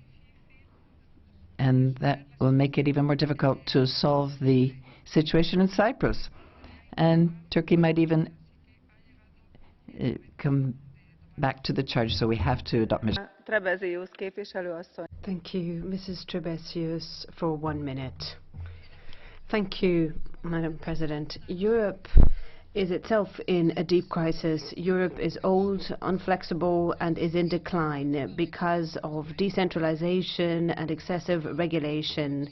And that will make it even more difficult to solve the situation in Cyprus. And Turkey might even come back to the charge, so we have to adopt measures. Thank you, Mrs. Trebesius, for 1 minute. Thank you, Madam President. Europe is itself in a deep crisis. Europe is old, inflexible, and is in decline because of decentralization and excessive regulation.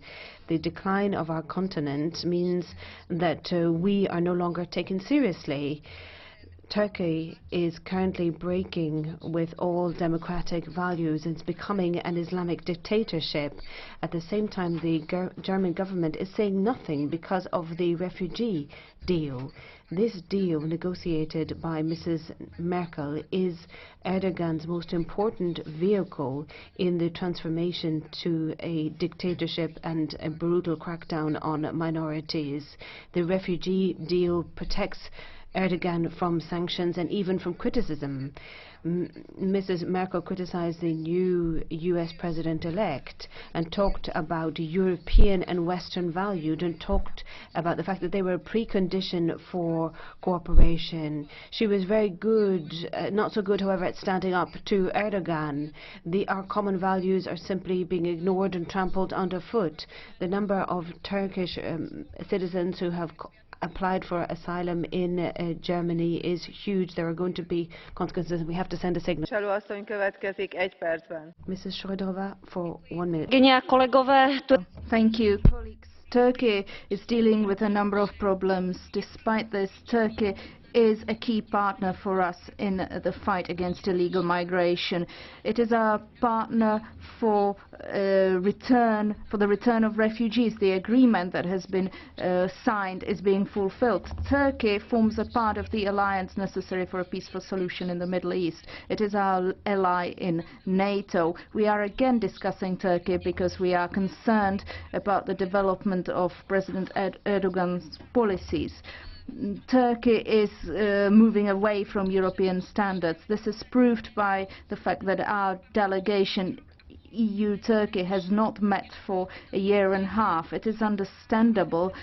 The decline of our continent means that we are no longer taken seriously. Turkey is currently breaking with all democratic values. It's becoming an Islamic dictatorship. At the same time, the German government is saying nothing because of the refugee deal. This deal, negotiated by Mrs. Merkel, is Erdogan's most important vehicle in the transformation to a dictatorship and a brutal crackdown on minorities. The refugee deal protects Erdogan from sanctions and even from criticism. Mrs. Merkel criticized the new US president-elect and talked about European and Western values and talked about the fact that they were a precondition for cooperation. She was very good, not so good, however, at standing up to Erdogan. Our common values are simply being ignored and trampled underfoot. The number of Turkish citizens who have applied for asylum in Germany is huge. There are going to be consequences, and we have to send a signal. Mrs. Šojdrová, for 1 minute. Thank you. Colleagues, Turkey is dealing with a number of problems. Despite this, Turkey is a key partner for us in the fight against illegal migration. It is our partner for the return of refugees. The agreement that has been signed is being fulfilled. Turkey forms a part of the alliance necessary for a peaceful solution in the Middle East. It is our ally in NATO. We are again discussing Turkey because we are concerned about the development of President Erdogan's policies. Turkey is moving away from European standards. This is proved by the fact that our delegation EU-Turkey has not met for a year and a half. It is understandable.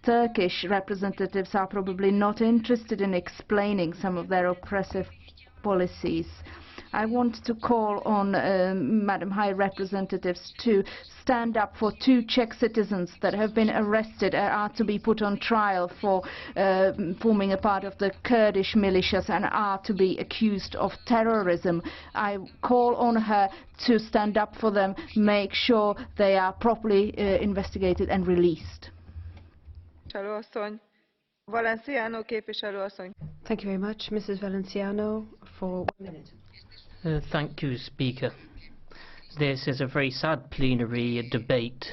Turkish representatives are probably not interested in explaining some of their oppressive policies. I want to call on Madam High Representatives to stand up for 2 Czech citizens that have been arrested and are to be put on trial for forming a part of the Kurdish militias and are to be accused of terrorism. I call on her to stand up for them, make sure they are properly investigated and released. Thank you very much. Mrs. Valenciano, for 1 minute. Thank you, Speaker. This is a very sad plenary debate.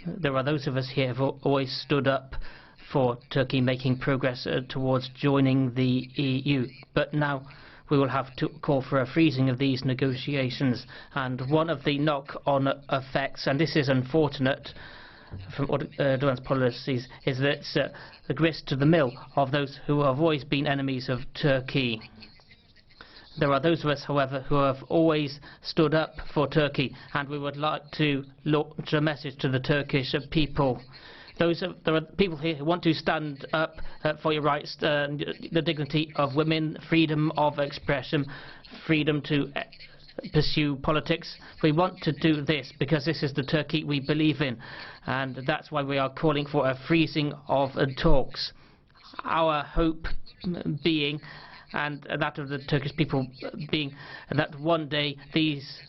There are those of us here who have always stood up for Turkey making progress towards joining the EU, but now we will have to call for a freezing of these negotiations. And one of the knock-on effects, and this is unfortunate from Erdogan's policies, is that it's the grist to the mill of those who have always been enemies of Turkey. There are those of us, however, who have always stood up for Turkey, and we would like to launch a message to the Turkish people. There are people here who want to stand up for your rights, the dignity of women, freedom of expression, freedom to pursue politics. We want to do this because this is the Turkey we believe in, and that's why we are calling for a freezing of talks. Our hope being, and that of the Turkish people being, that one day these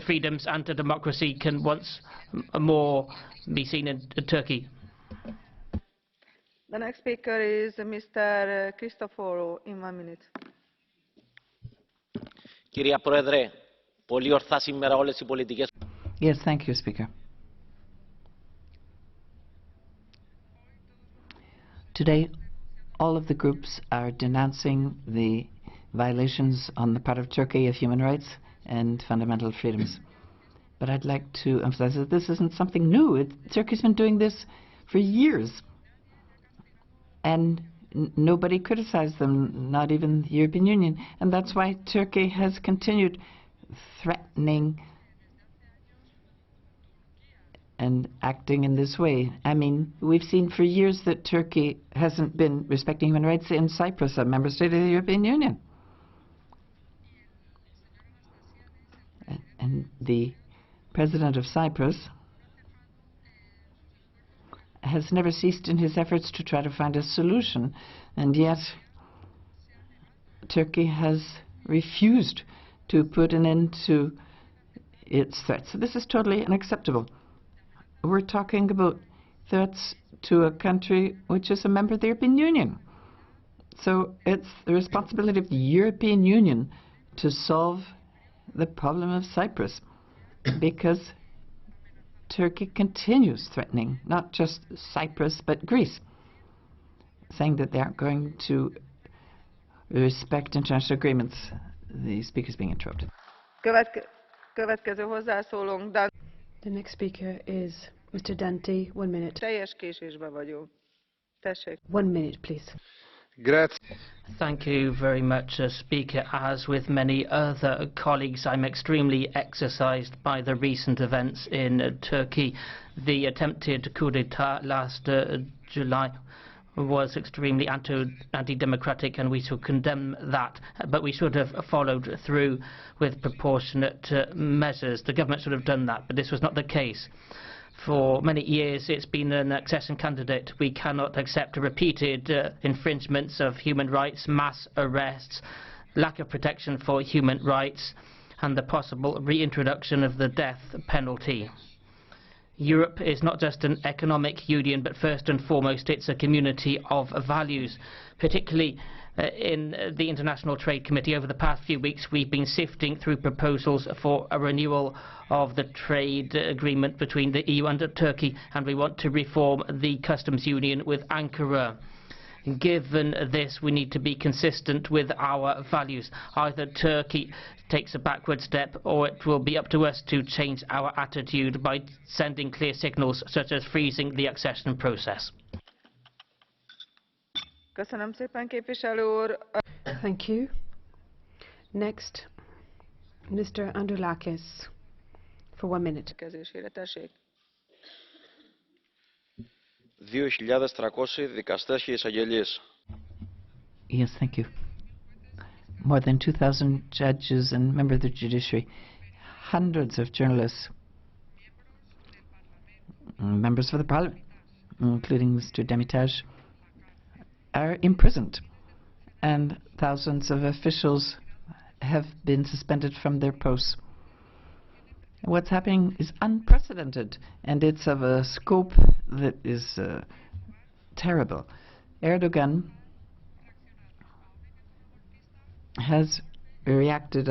freedoms and democracy can once more be seen in Turkey. The next speaker is Mr. Christoforou, in 1 minute. Yes, thank you, Speaker. Today, all of the groups are denouncing the violations on the part of Turkey of human rights and fundamental freedoms. But I'd like to emphasize that this isn't something new. Turkey's been doing this for years. And nobody criticized them, not even the European Union. And that's why Turkey has continued threatening and acting in this way. I mean, we've seen for years that Turkey hasn't been respecting human rights in Cyprus, a member state of the European Union. And the president of Cyprus has never ceased in his efforts to try to find a solution, and yet Turkey has refused to put an end to its threats. So this is totally unacceptable. We're talking about threats to a country which is a member of the European Union. So it's the responsibility of the European Union to solve the problem of Cyprus, because Turkey continues threatening not just Cyprus but Greece, saying that they aren't going to respect international agreements. The speaker is being interrupted. Következő hozzászólónk, The next speaker is Mr. Dante. 1 minute. Teljes késésben vagyunk. Tessék. 1 minute, please. Thank you very much, Speaker. As with many other colleagues, I'm extremely exercised by the recent events in Turkey. The attempted coup d'etat last July was extremely anti-democratic, and we should condemn that, but we should have followed through with proportionate measures. The government should have done that, but this was not the case. For many years it's been an accession candidate. We cannot accept repeated infringements of human rights, mass arrests, lack of protection for human rights, and the possible reintroduction of the death penalty. Europe is not just an economic union, but first and foremost it's a community of values. Particularly in the International Trade Committee over the past few weeks, we've been sifting through proposals for a renewal of the trade agreement between the EU and Turkey, and we want to reform the customs union with Ankara. Given this, we need to be consistent with our values. Either Turkey takes a backward step, or it will be up to us to change our attitude by sending clear signals, such as freezing the accession process. Köszönöm szépen, képviselő úr. Thank you. Next, Mr. Androulakis, for 1 minute. Kezésére, tessék. 2.300 δικαστές και εισαγγελίες. Yes, thank you. More than 2,000 judges and members of the judiciary, hundreds of journalists, members of the parliament, including Mr. Demirtas, are imprisoned, and thousands of officials have been suspended from their posts. What's happening is unprecedented, and it's of a scope that is terrible. Erdogan has reacted,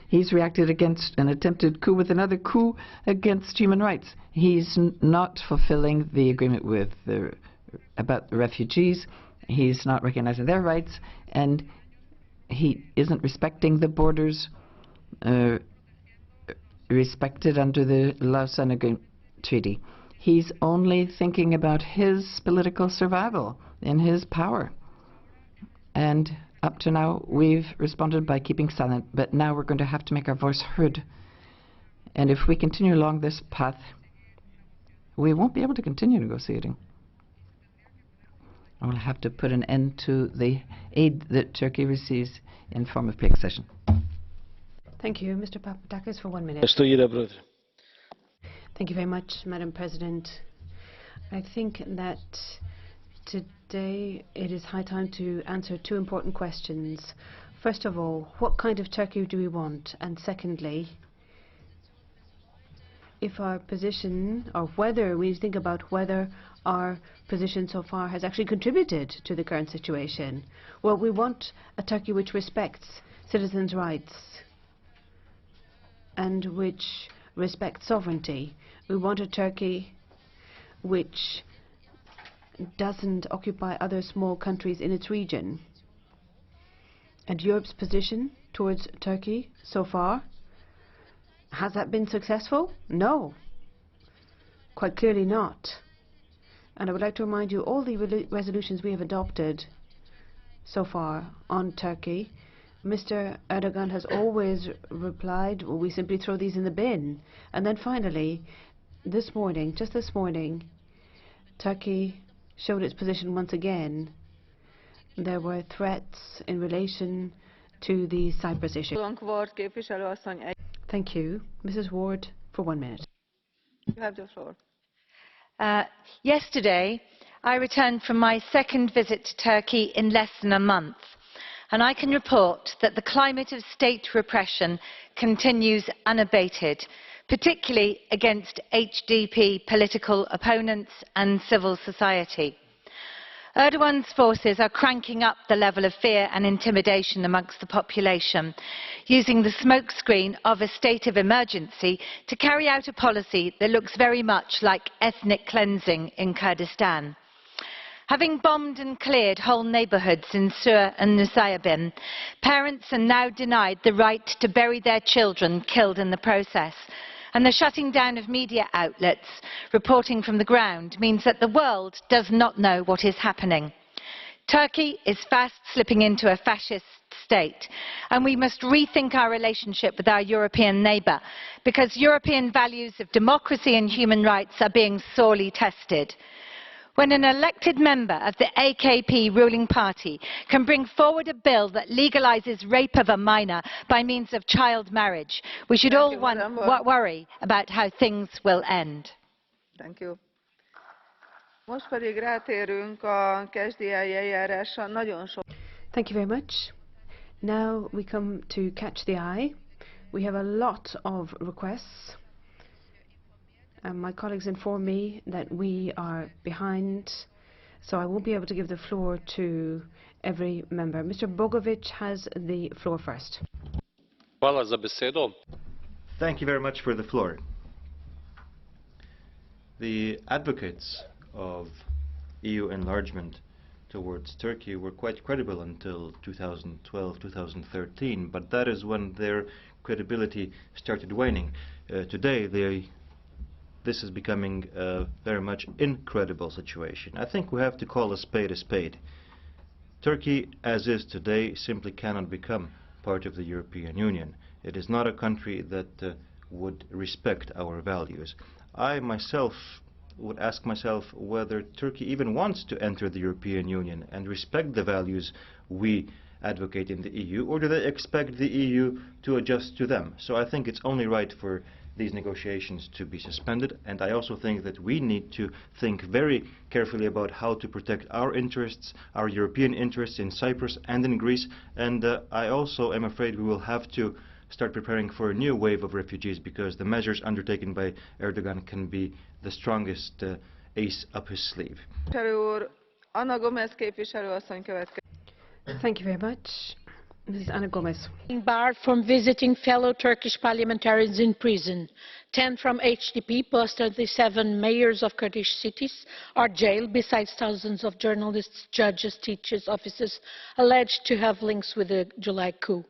he's reacted against an attempted coup with another coup against human rights. He's not fulfilling the agreement with about the refugees. He's not recognizing their rights, and he isn't respecting the borders respected under the Lausanne Treaty. He's only thinking about his political survival in his power. And up to now, we've responded by keeping silent, but now we're going to have to make our voice heard. And if we continue along this path, we won't be able to continue negotiating. We'll have to put an end to the aid that Turkey receives in form of pre-accession. Thank you. Mr. Papadakis, for 1 minute. Thank you very much, Madam President. I think that today it is high time to answer 2 important questions. First of all, what kind of Turkey do we want? And secondly, if our position, or whether we think about whether our position so far has actually contributed to the current situation. Well, we want a Turkey which respects citizens' rights and which respects sovereignty. We want a Turkey which doesn't occupy other small countries in its region. And Europe's position towards Turkey so far, has that been successful? No. Quite clearly not. And I would like to remind you, all the resolutions we have adopted so far on Turkey, Mr. Erdogan has always replied, well, we simply throw these in the bin. And then finally, this morning, just this morning, Turkey showed its position once again. There were threats in relation to the Cyprus issue. Thank you. Mrs. Ward, for 1 minute. You have the floor. Yesterday, I returned from my second visit to Turkey in less than a month, and I can report that the climate of state repression continues unabated, particularly against HDP political opponents and civil society. Erdogan's forces are cranking up the level of fear and intimidation amongst the population, using the smokescreen of a state of emergency to carry out a policy that looks very much like ethnic cleansing in Kurdistan. Having bombed and cleared whole neighbourhoods in Sur and Nusaybin, parents are now denied the right to bury their children killed in the process. And the shutting down of media outlets reporting from the ground means that the world does not know what is happening. Turkey is fast slipping into a fascist state, and we must rethink our relationship with our European neighbour, because European values of democracy and human rights are being sorely tested. When an elected member of the AKP ruling party can bring forward a bill that legalises rape of a minor by means of child marriage, we should all worry about how things will end. Thank you. Most pedig rátérünk a KSDI eljárásra. Nagyon sok. Thank you very much. Now we come to Catch the Eye. We have a lot of requests. My colleagues inform me that we are behind, so I won't be able to give the floor to every member. Mr. Bogovic has the floor first. Hvala za besedo. Thank you very much for the floor. The advocates of EU enlargement towards Turkey were quite credible until 2012-2013, but that is when their credibility started waning. Today, this is becoming a very much incredible situation. I think we have to call a spade a spade. Turkey, as is today, simply cannot become part of the European Union. It is not a country that would respect our values. I myself would ask myself whether Turkey even wants to enter the European Union and respect the values we advocate in the EU, or do they expect the EU to adjust to them? So I think it's only right for these negotiations to be suspended, and I also think that we need to think very carefully about how to protect our interests, our European interests in Cyprus and in Greece, and I also am afraid we will have to start preparing for a new wave of refugees, because the measures undertaken by Erdogan can be the strongest ace up his sleeve. Thank you very much. Mrs. Ana Gomez. Barred from visiting fellow Turkish parliamentarians in prison. 10 from HDP plus 37 mayors of Kurdish cities are jailed, besides thousands of journalists, judges, teachers, officers alleged to have links with the July coup.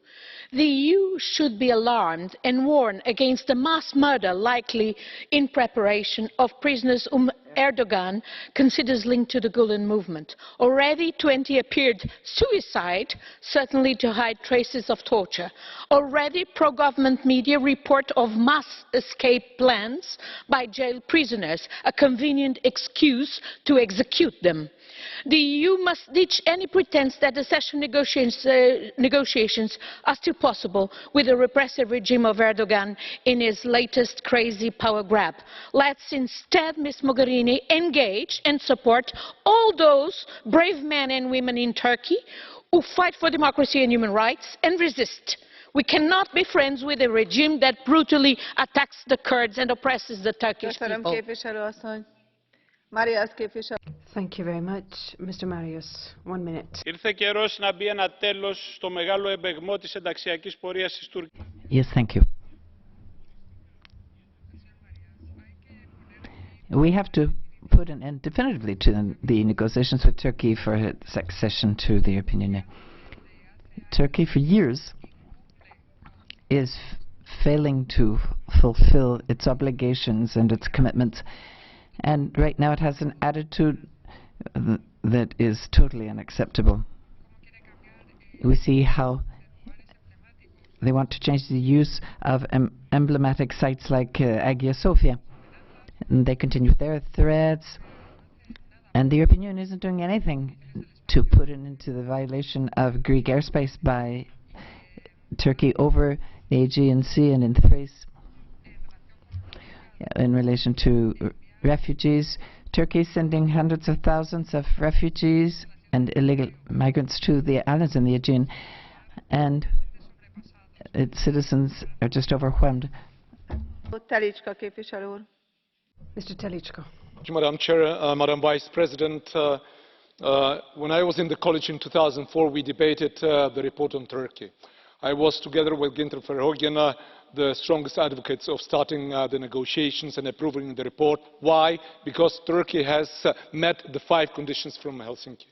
The EU should be alarmed and warn against the mass murder likely in preparation of prisoners whom Erdogan considers linked to the Gulen movement. Already 20 appeared suicide, certainly to hide traces of torture. Already pro-government media report of mass escape plans by jailed prisoners, a convenient excuse to execute them. The EU must ditch any pretense that accession negotiations are still possible with the repressive regime of Erdogan in his latest crazy power grab. Let's instead, Ms. Mogherini, engage and support all those brave men and women in Turkey who fight for democracy and human rights and resist. We cannot be friends with a regime that brutally attacks the Kurds and oppresses the Turkish people. Thank you very much. Mr. Marius, 1 minute. Ήρθε καιρός να μπει ένα τέλος στο μεγάλο εμπεγμό της ενταξιακής πορείας της Τουρκίας. Yes, thank you. We have to put an end definitively to the negotiations with Turkey for its accession to the European Union. Turkey, for years, is failing to fulfill its obligations and its commitments. And right now it has an attitude that is totally unacceptable. We see how they want to change the use of emblematic sites like Hagia Sophia. And they continue with their threats. And the European Union isn't doing anything to put it into the violation of Greek airspace by Turkey over the Aegean Sea and in Thrace. In relation to refugees, Turkey sending hundreds of thousands of refugees and illegal migrants to the islands in the Aegean, and its citizens are just overwhelmed. Telicska képviselő úr. Mr. Telicska. Thank you, Madam Chair, Madam Vice President. When I was in the college in 2004, we debated the report on Turkey. I was, together with Günther Verheugen, the strongest advocates of starting the negotiations and approving the report. Why? Because Turkey has met the 5 conditions from Helsinki.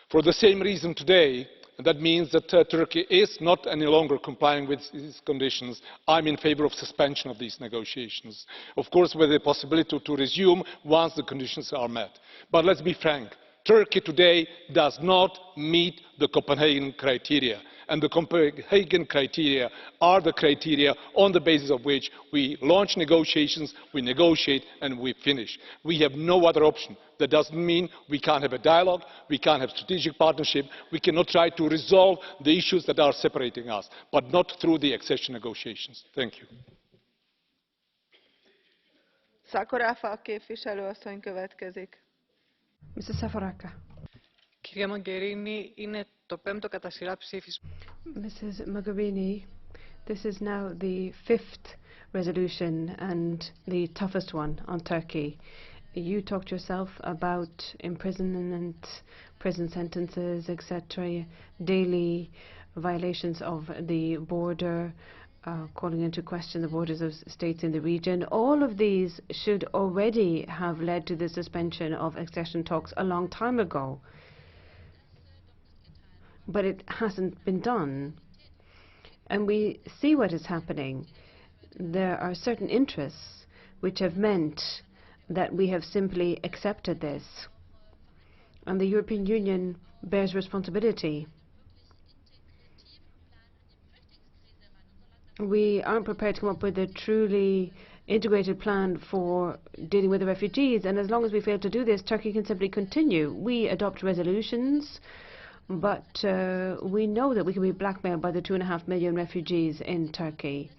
For the same reason today, and that means that Turkey is not any longer complying with these conditions, I'm in favour of suspension of these negotiations. Of course, with the possibility to resume once the conditions are met. But let's be frank, Turkey today does not meet the Copenhagen criteria. And the Copenhagen criteria are the criteria on the basis of which we launch negotiations, we negotiate and we finish. We have no other option. That doesn't mean we can't have a dialogue, we can't have strategic partnership, we cannot try to resolve the issues that are separating us, but not through the accession negotiations. Thank you. Sakorafa képviselő asszony következik. Mrs. Safaraka. Κυρία Μογκερίνη, είναι το 5ο κατά σειρά ψήφισμα. Mrs. Mogherini, this is now the 5th resolution and the toughest one on Turkey. You talked yourself about imprisonment, prison sentences, etc., daily violations of the border, calling into question the borders of states in the region. All of these should already have led to the suspension of accession talks a long time ago. But it hasn't been done. And we see what is happening. There are certain interests which have meant that we have simply accepted this. And the European Union bears responsibility. We aren't prepared to come up with a truly integrated plan for dealing with the refugees, and as long as we fail to do this, Turkey can simply continue. We adopt resolutions, but we know that we can be blackmailed by the 2.5 million refugees in Turkey.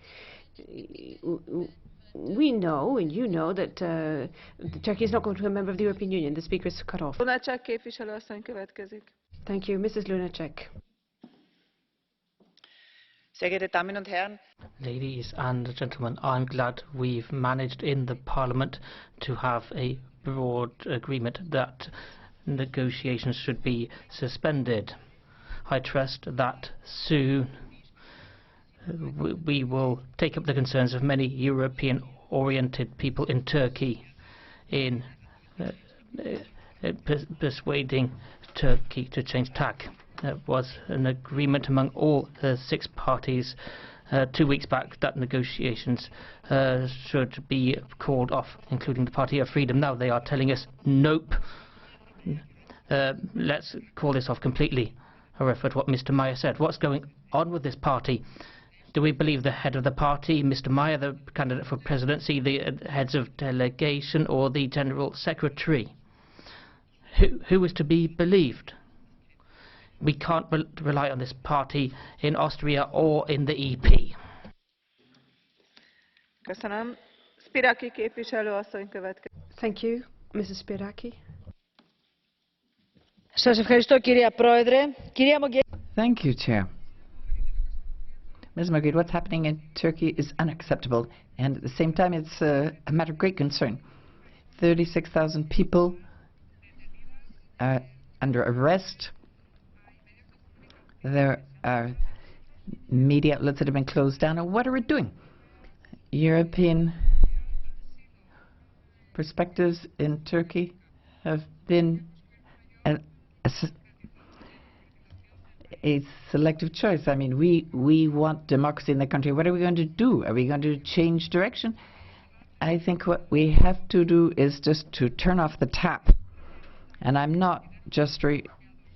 We know, and you know, that Turkey is not going to be a member of the European Union. The speaker is cut off. Lunacek képviselő asszony következik. Thank you, Mrs. Lunacek. Sehr geehrte Damen und Herren. Ladies and gentlemen, I'm glad we've managed in the Parliament to have a broad agreement that negotiations should be suspended. I trust that soon we will take up the concerns of many European-oriented people in Turkey in persuading Turkey to change tack. There was an agreement among all 6 parties 2 weeks back that negotiations should be called off, including the Party of Freedom. Now they are telling us, nope, let's call this off completely. I refer to what Mr. Meyer said. What's going on with this party? Do we believe the head of the party, Mr. Meyer, the candidate for presidency, the heads of delegation, or the general secretary? Who is to be believed? We can't rely on this party in Austria or in the EP. Köszönöm. Spiraki képviselő asszony következik. Thank you, Mrs. Spiraki. Σας ευχαριστώ, κυρία Πρόεδρε. Κυρία Mogherini. Thank you, Chair. Ms. Mogherini, what's happening in Turkey is unacceptable, and at the same time it's a matter of great concern. 36,000 people are under arrest. There are media outlets that have been closed down. And what are we doing? European perspectives in Turkey have been a selective choice. I mean, we want democracy in the country. What are we going to do? Are we going to change direction? I think what we have to do is just to turn off the tap. And I'm not just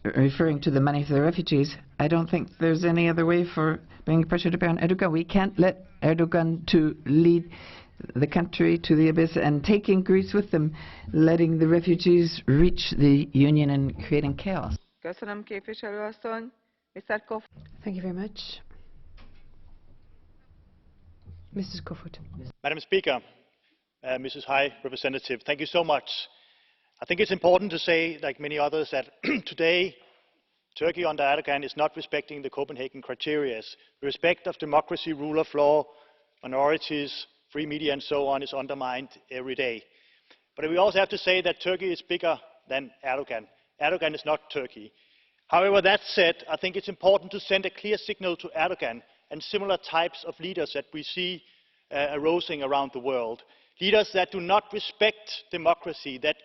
referring to the money for the refugees. I don't think there's any other way for bringing pressure to bear on Erdogan. We can't let Erdogan to lead the country to the abyss and taking Greece with them, letting the refugees reach the Union and creating chaos. Köszönöm, képviselő asszony. Mr. Kofod. Thank you very much. Mrs. Kofod. Madam Speaker, Mrs. High Representative, thank you so much. I think it's important to say, like many others, that today Turkey under Erdogan is not respecting the Copenhagen criteria. Respect of democracy, rule of law, minorities, free media and so on is undermined every day. But we also have to say that Turkey is bigger than Erdogan. Erdogan is not Turkey. However, that said, I think it's important to send a clear signal to Erdogan and similar types of leaders that we see arising around the world. Leaders that do not respect democracy, that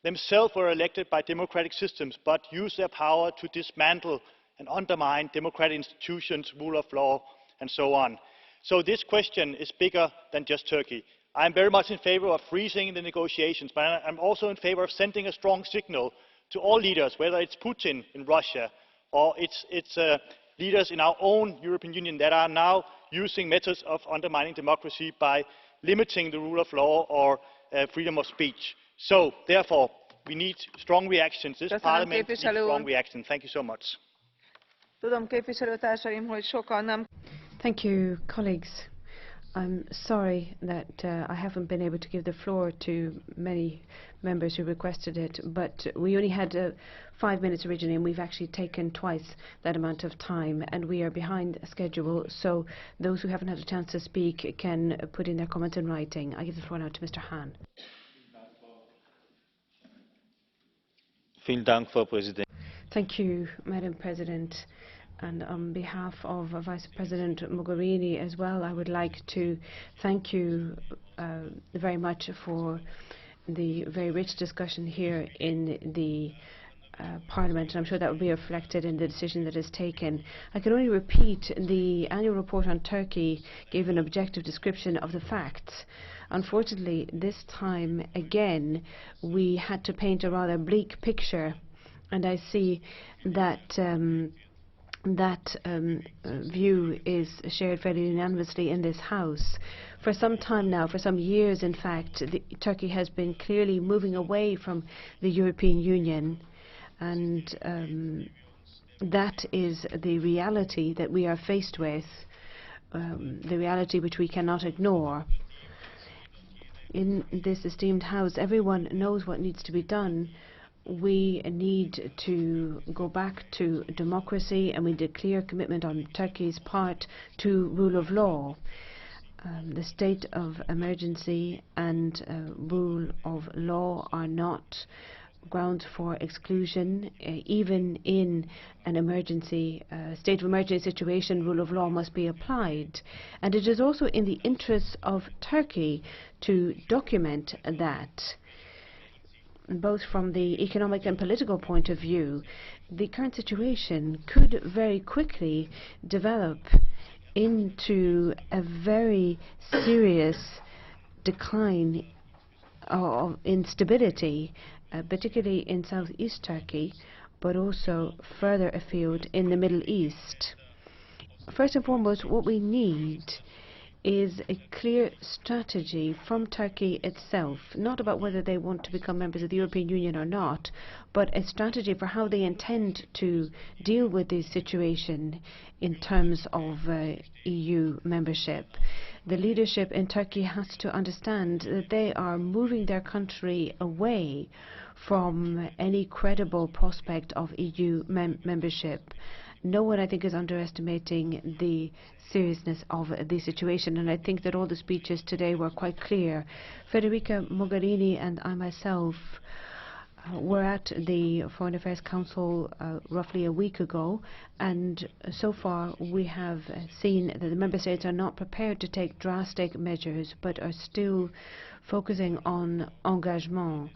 themselves were elected by democratic systems, but use their power to dismantle and undermine democratic institutions, rule of law, and so on. So this question is bigger than just Turkey. I am very much in favour of freezing the negotiations, but I am also in favour of sending a strong signal to all leaders, whether it's Putin in Russia or it's leaders in our own European Union that are now using methods of undermining democracy by limiting the rule of law or freedom of speech. So, therefore, we need strong reactions. This Parliament needs strong reaction. Thank you so much. Thank you, colleagues. I'm sorry that I haven't been able to give the floor to many members who requested it, but we only had 5 minutes originally, and we've actually taken twice that amount of time, and we are behind schedule, so those who haven't had a chance to speak can put in their comments in writing. I give the floor now to Mr. Hahn. Thank you, Madam President. And on behalf of Vice President Mogherini as well, I would like to thank you very much for the very rich discussion here in the Parliament, and I'm sure that will be reflected in the decision that is taken. I can only repeat the annual report on Turkey gave an objective description of the facts. Unfortunately, this time again, we had to paint a rather bleak picture, and I see that that view is shared fairly unanimously in this House. For some time now, for some years in fact, Turkey has been clearly moving away from the European Union, and that is the reality that we are faced with, the reality which we cannot ignore. In this esteemed House, everyone knows what needs to be done. We need to go back to democracy, and we need a clear commitment on Turkey's part to rule of law. The state of emergency and rule of law are not grounds for exclusion. Even in an emergency, state of emergency situation, rule of law must be applied. And it is also in the interests of Turkey to document that. Both from the economic and political point of view, the current situation could very quickly develop into a very serious decline of instability, particularly in southeast Turkey, but also further afield in the Middle East. First and foremost, what we need is a clear strategy from Turkey itself, not about whether they want to become members of the European Union or not, but a strategy for how they intend to deal with this situation in terms of EU membership. The leadership in Turkey has to understand that they are moving their country away from any credible prospect of EU membership. No one, I think, is underestimating the seriousness of the situation, and I think that all the speeches today were quite clear. Federica Mogherini and I myself were at the Foreign Affairs Council roughly a week ago, and so far we have seen that the member states are not prepared to take drastic measures, but are still focusing on engagement.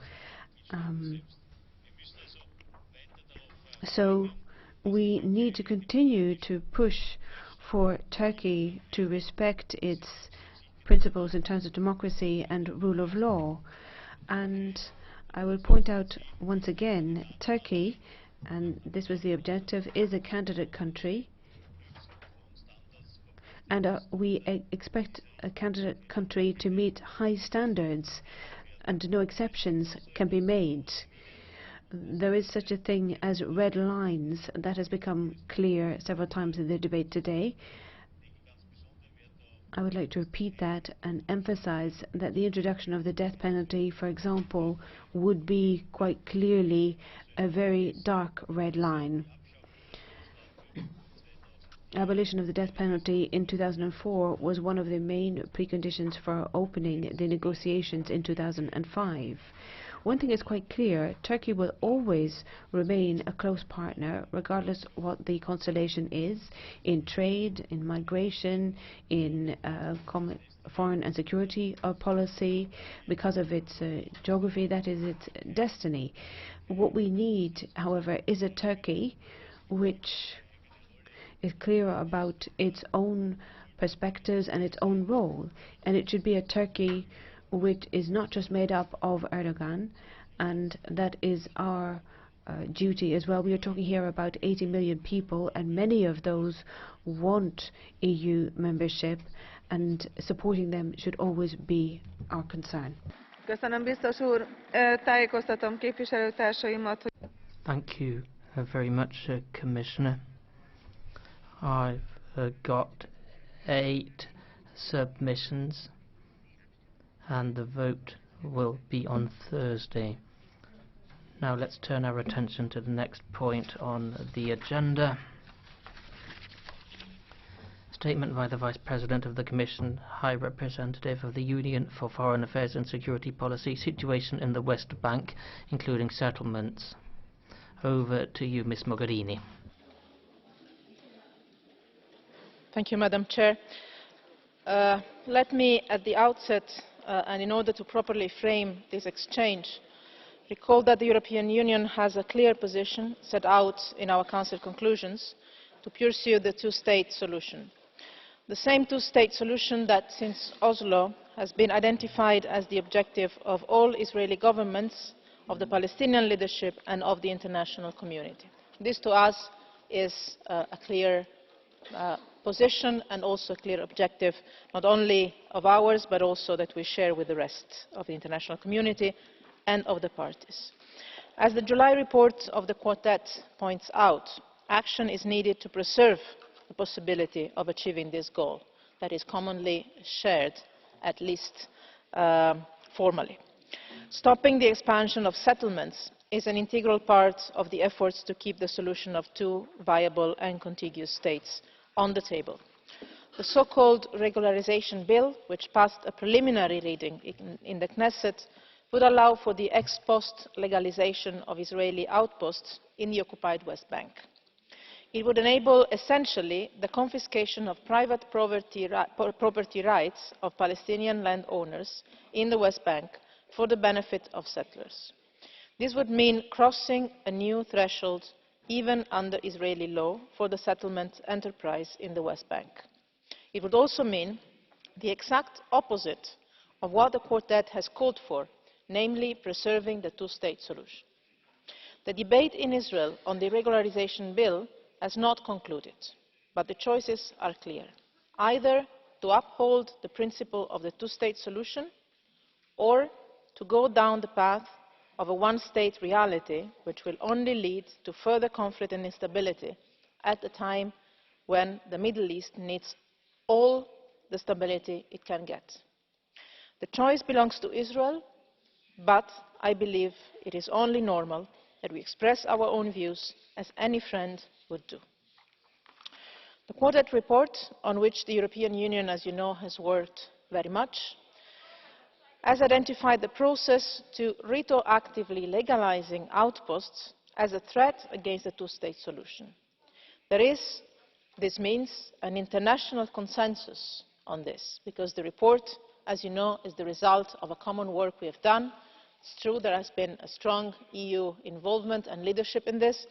So we need to continue to push for Turkey to respect its principles in terms of democracy and rule of law. And I will point out once again, Turkey, and this was the objective, is a candidate country. And we expect a candidate country to meet high standards, and no exceptions can be made. There is such a thing as red lines. That has become clear several times in the debate today. I would like to repeat that and emphasize that the introduction of the death penalty, for example, would be quite clearly a very dark red line. Abolition of the death penalty in 2004 was one of the main preconditions for opening the negotiations in 2005. One thing is quite clear: Turkey will always remain a close partner, regardless what the constellation is, in trade, in migration, in foreign and security policy. Because of its geography, that is its destiny. What we need, however, is a Turkey which is clear about its own perspectives and its own role, and it should be a Turkey which is not just made up of Erdogan, and that is our duty as well. We are talking here about 80 million people, and many of those want EU membership, and supporting them should always be our concern. Thank you very much, Commissioner. I've got 8 submissions, and the vote will be on Thursday. Now let's turn our attention to the next point on the agenda. Statement by the Vice President of the Commission, High Representative of the Union for Foreign Affairs and Security Policy, situation in the West Bank, including settlements. Over to you, Ms. Mogherini. Thank you, Madam Chair. Let me, at the outset, and in order to properly frame this exchange, recall that the European Union has a clear position set out in our Council conclusions to pursue the two-state solution. The same two-state solution that, since Oslo, has been identified as the objective of all Israeli governments, of the Palestinian leadership and of the international community. This, to us, is a clear position and also a clear objective, not only of ours, but also that we share with the rest of the international community and of the parties. As the July report of the Quartet points out, action is needed to preserve the possibility of achieving this goal that is commonly shared, at least formally. Stopping the expansion of settlements is an integral part of the efforts to keep the solution of two viable and contiguous states on the table. The so-called regularization bill, which passed a preliminary reading in the Knesset, would allow for the ex-post legalization of Israeli outposts in the occupied West Bank. It would enable essentially the confiscation of private property rights of Palestinian landowners in the West Bank for the benefit of settlers. This would mean crossing a new threshold even under Israeli law for the settlement enterprise in the West Bank. It would also mean the exact opposite of what the Quartet has called for, namely preserving the two-state solution. The debate in Israel on the regularization bill has not concluded, but the choices are clear: either to uphold the principle of the two-state solution, or to go down the path of a one-state reality, which will only lead to further conflict and instability at a time when the Middle East needs all the stability it can get. The choice belongs to Israel, but I believe it is only normal that we express our own views as any friend would do. The Quartet report, on which the European Union, as you know, has worked very much, has identified the process to retroactively legalizing outposts as a threat against the two-state solution. This means an international consensus on this, because the report, as you know, is the result of a common work we have done. It's true there has been a strong EU involvement and leadership in this,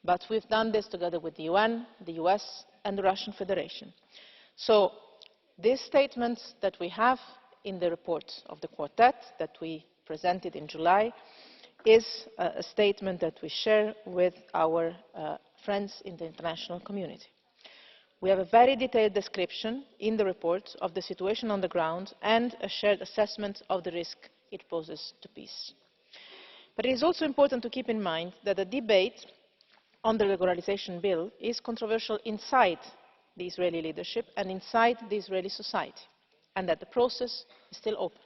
but we've done this together with the UN, the US and the Russian Federation. So this statement that we have in the report of the Quartet that we presented in July is a statement that we share with our friends in the international community. We have a very detailed description in the report of the situation on the ground and a shared assessment of the risk it poses to peace. But it is also important to keep in mind that the debate on the regularization bill is controversial inside the Israeli leadership and inside the Israeli society. and that the process is still open.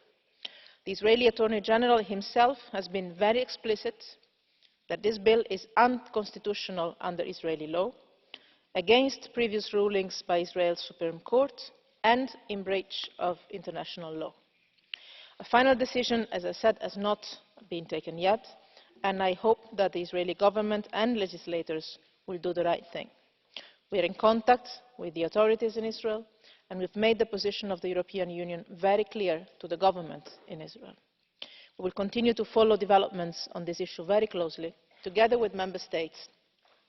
The Israeli Attorney General himself has been very explicit that this bill is unconstitutional under Israeli law, against previous rulings by Israel's Supreme Court, and in breach of international law. A final decision, as I said, has not been taken yet, and I hope that the Israeli government and legislators will do the right thing. We are in contact with the authorities in Israel, and we've made the position of the European Union very clear to the government in Israel. We will continue to follow developments on this issue very closely, together with Member States.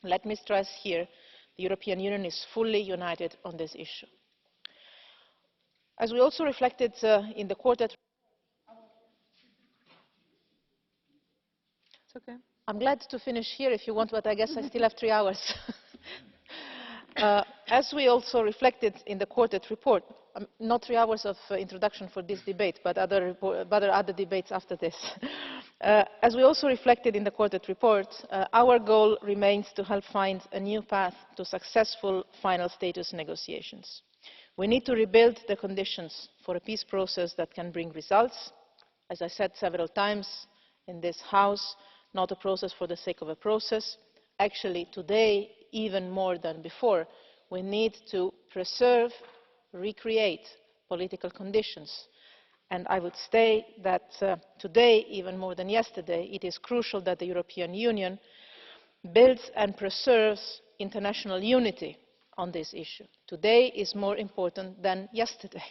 Let me stress here, the European Union is fully united on this issue. As we also reflected in the Quartet, Okay. I'm glad to finish here if you want, but I guess I still have 3 hours. As we also reflected in the Quartet report, not 3 hours of introduction for this debate, but other debates after this. As we also reflected in the Quartet report, our goal remains to help find a new path to successful final status negotiations. We need to rebuild the conditions for a peace process that can bring results. As I said several times in this House, not a process for the sake of a process. Actually, today, even more than before, we need to preserve, recreate political conditions. And I would say that today, even more than yesterday, it is crucial that the European Union builds and preserves international unity on this issue. Today is more important than yesterday.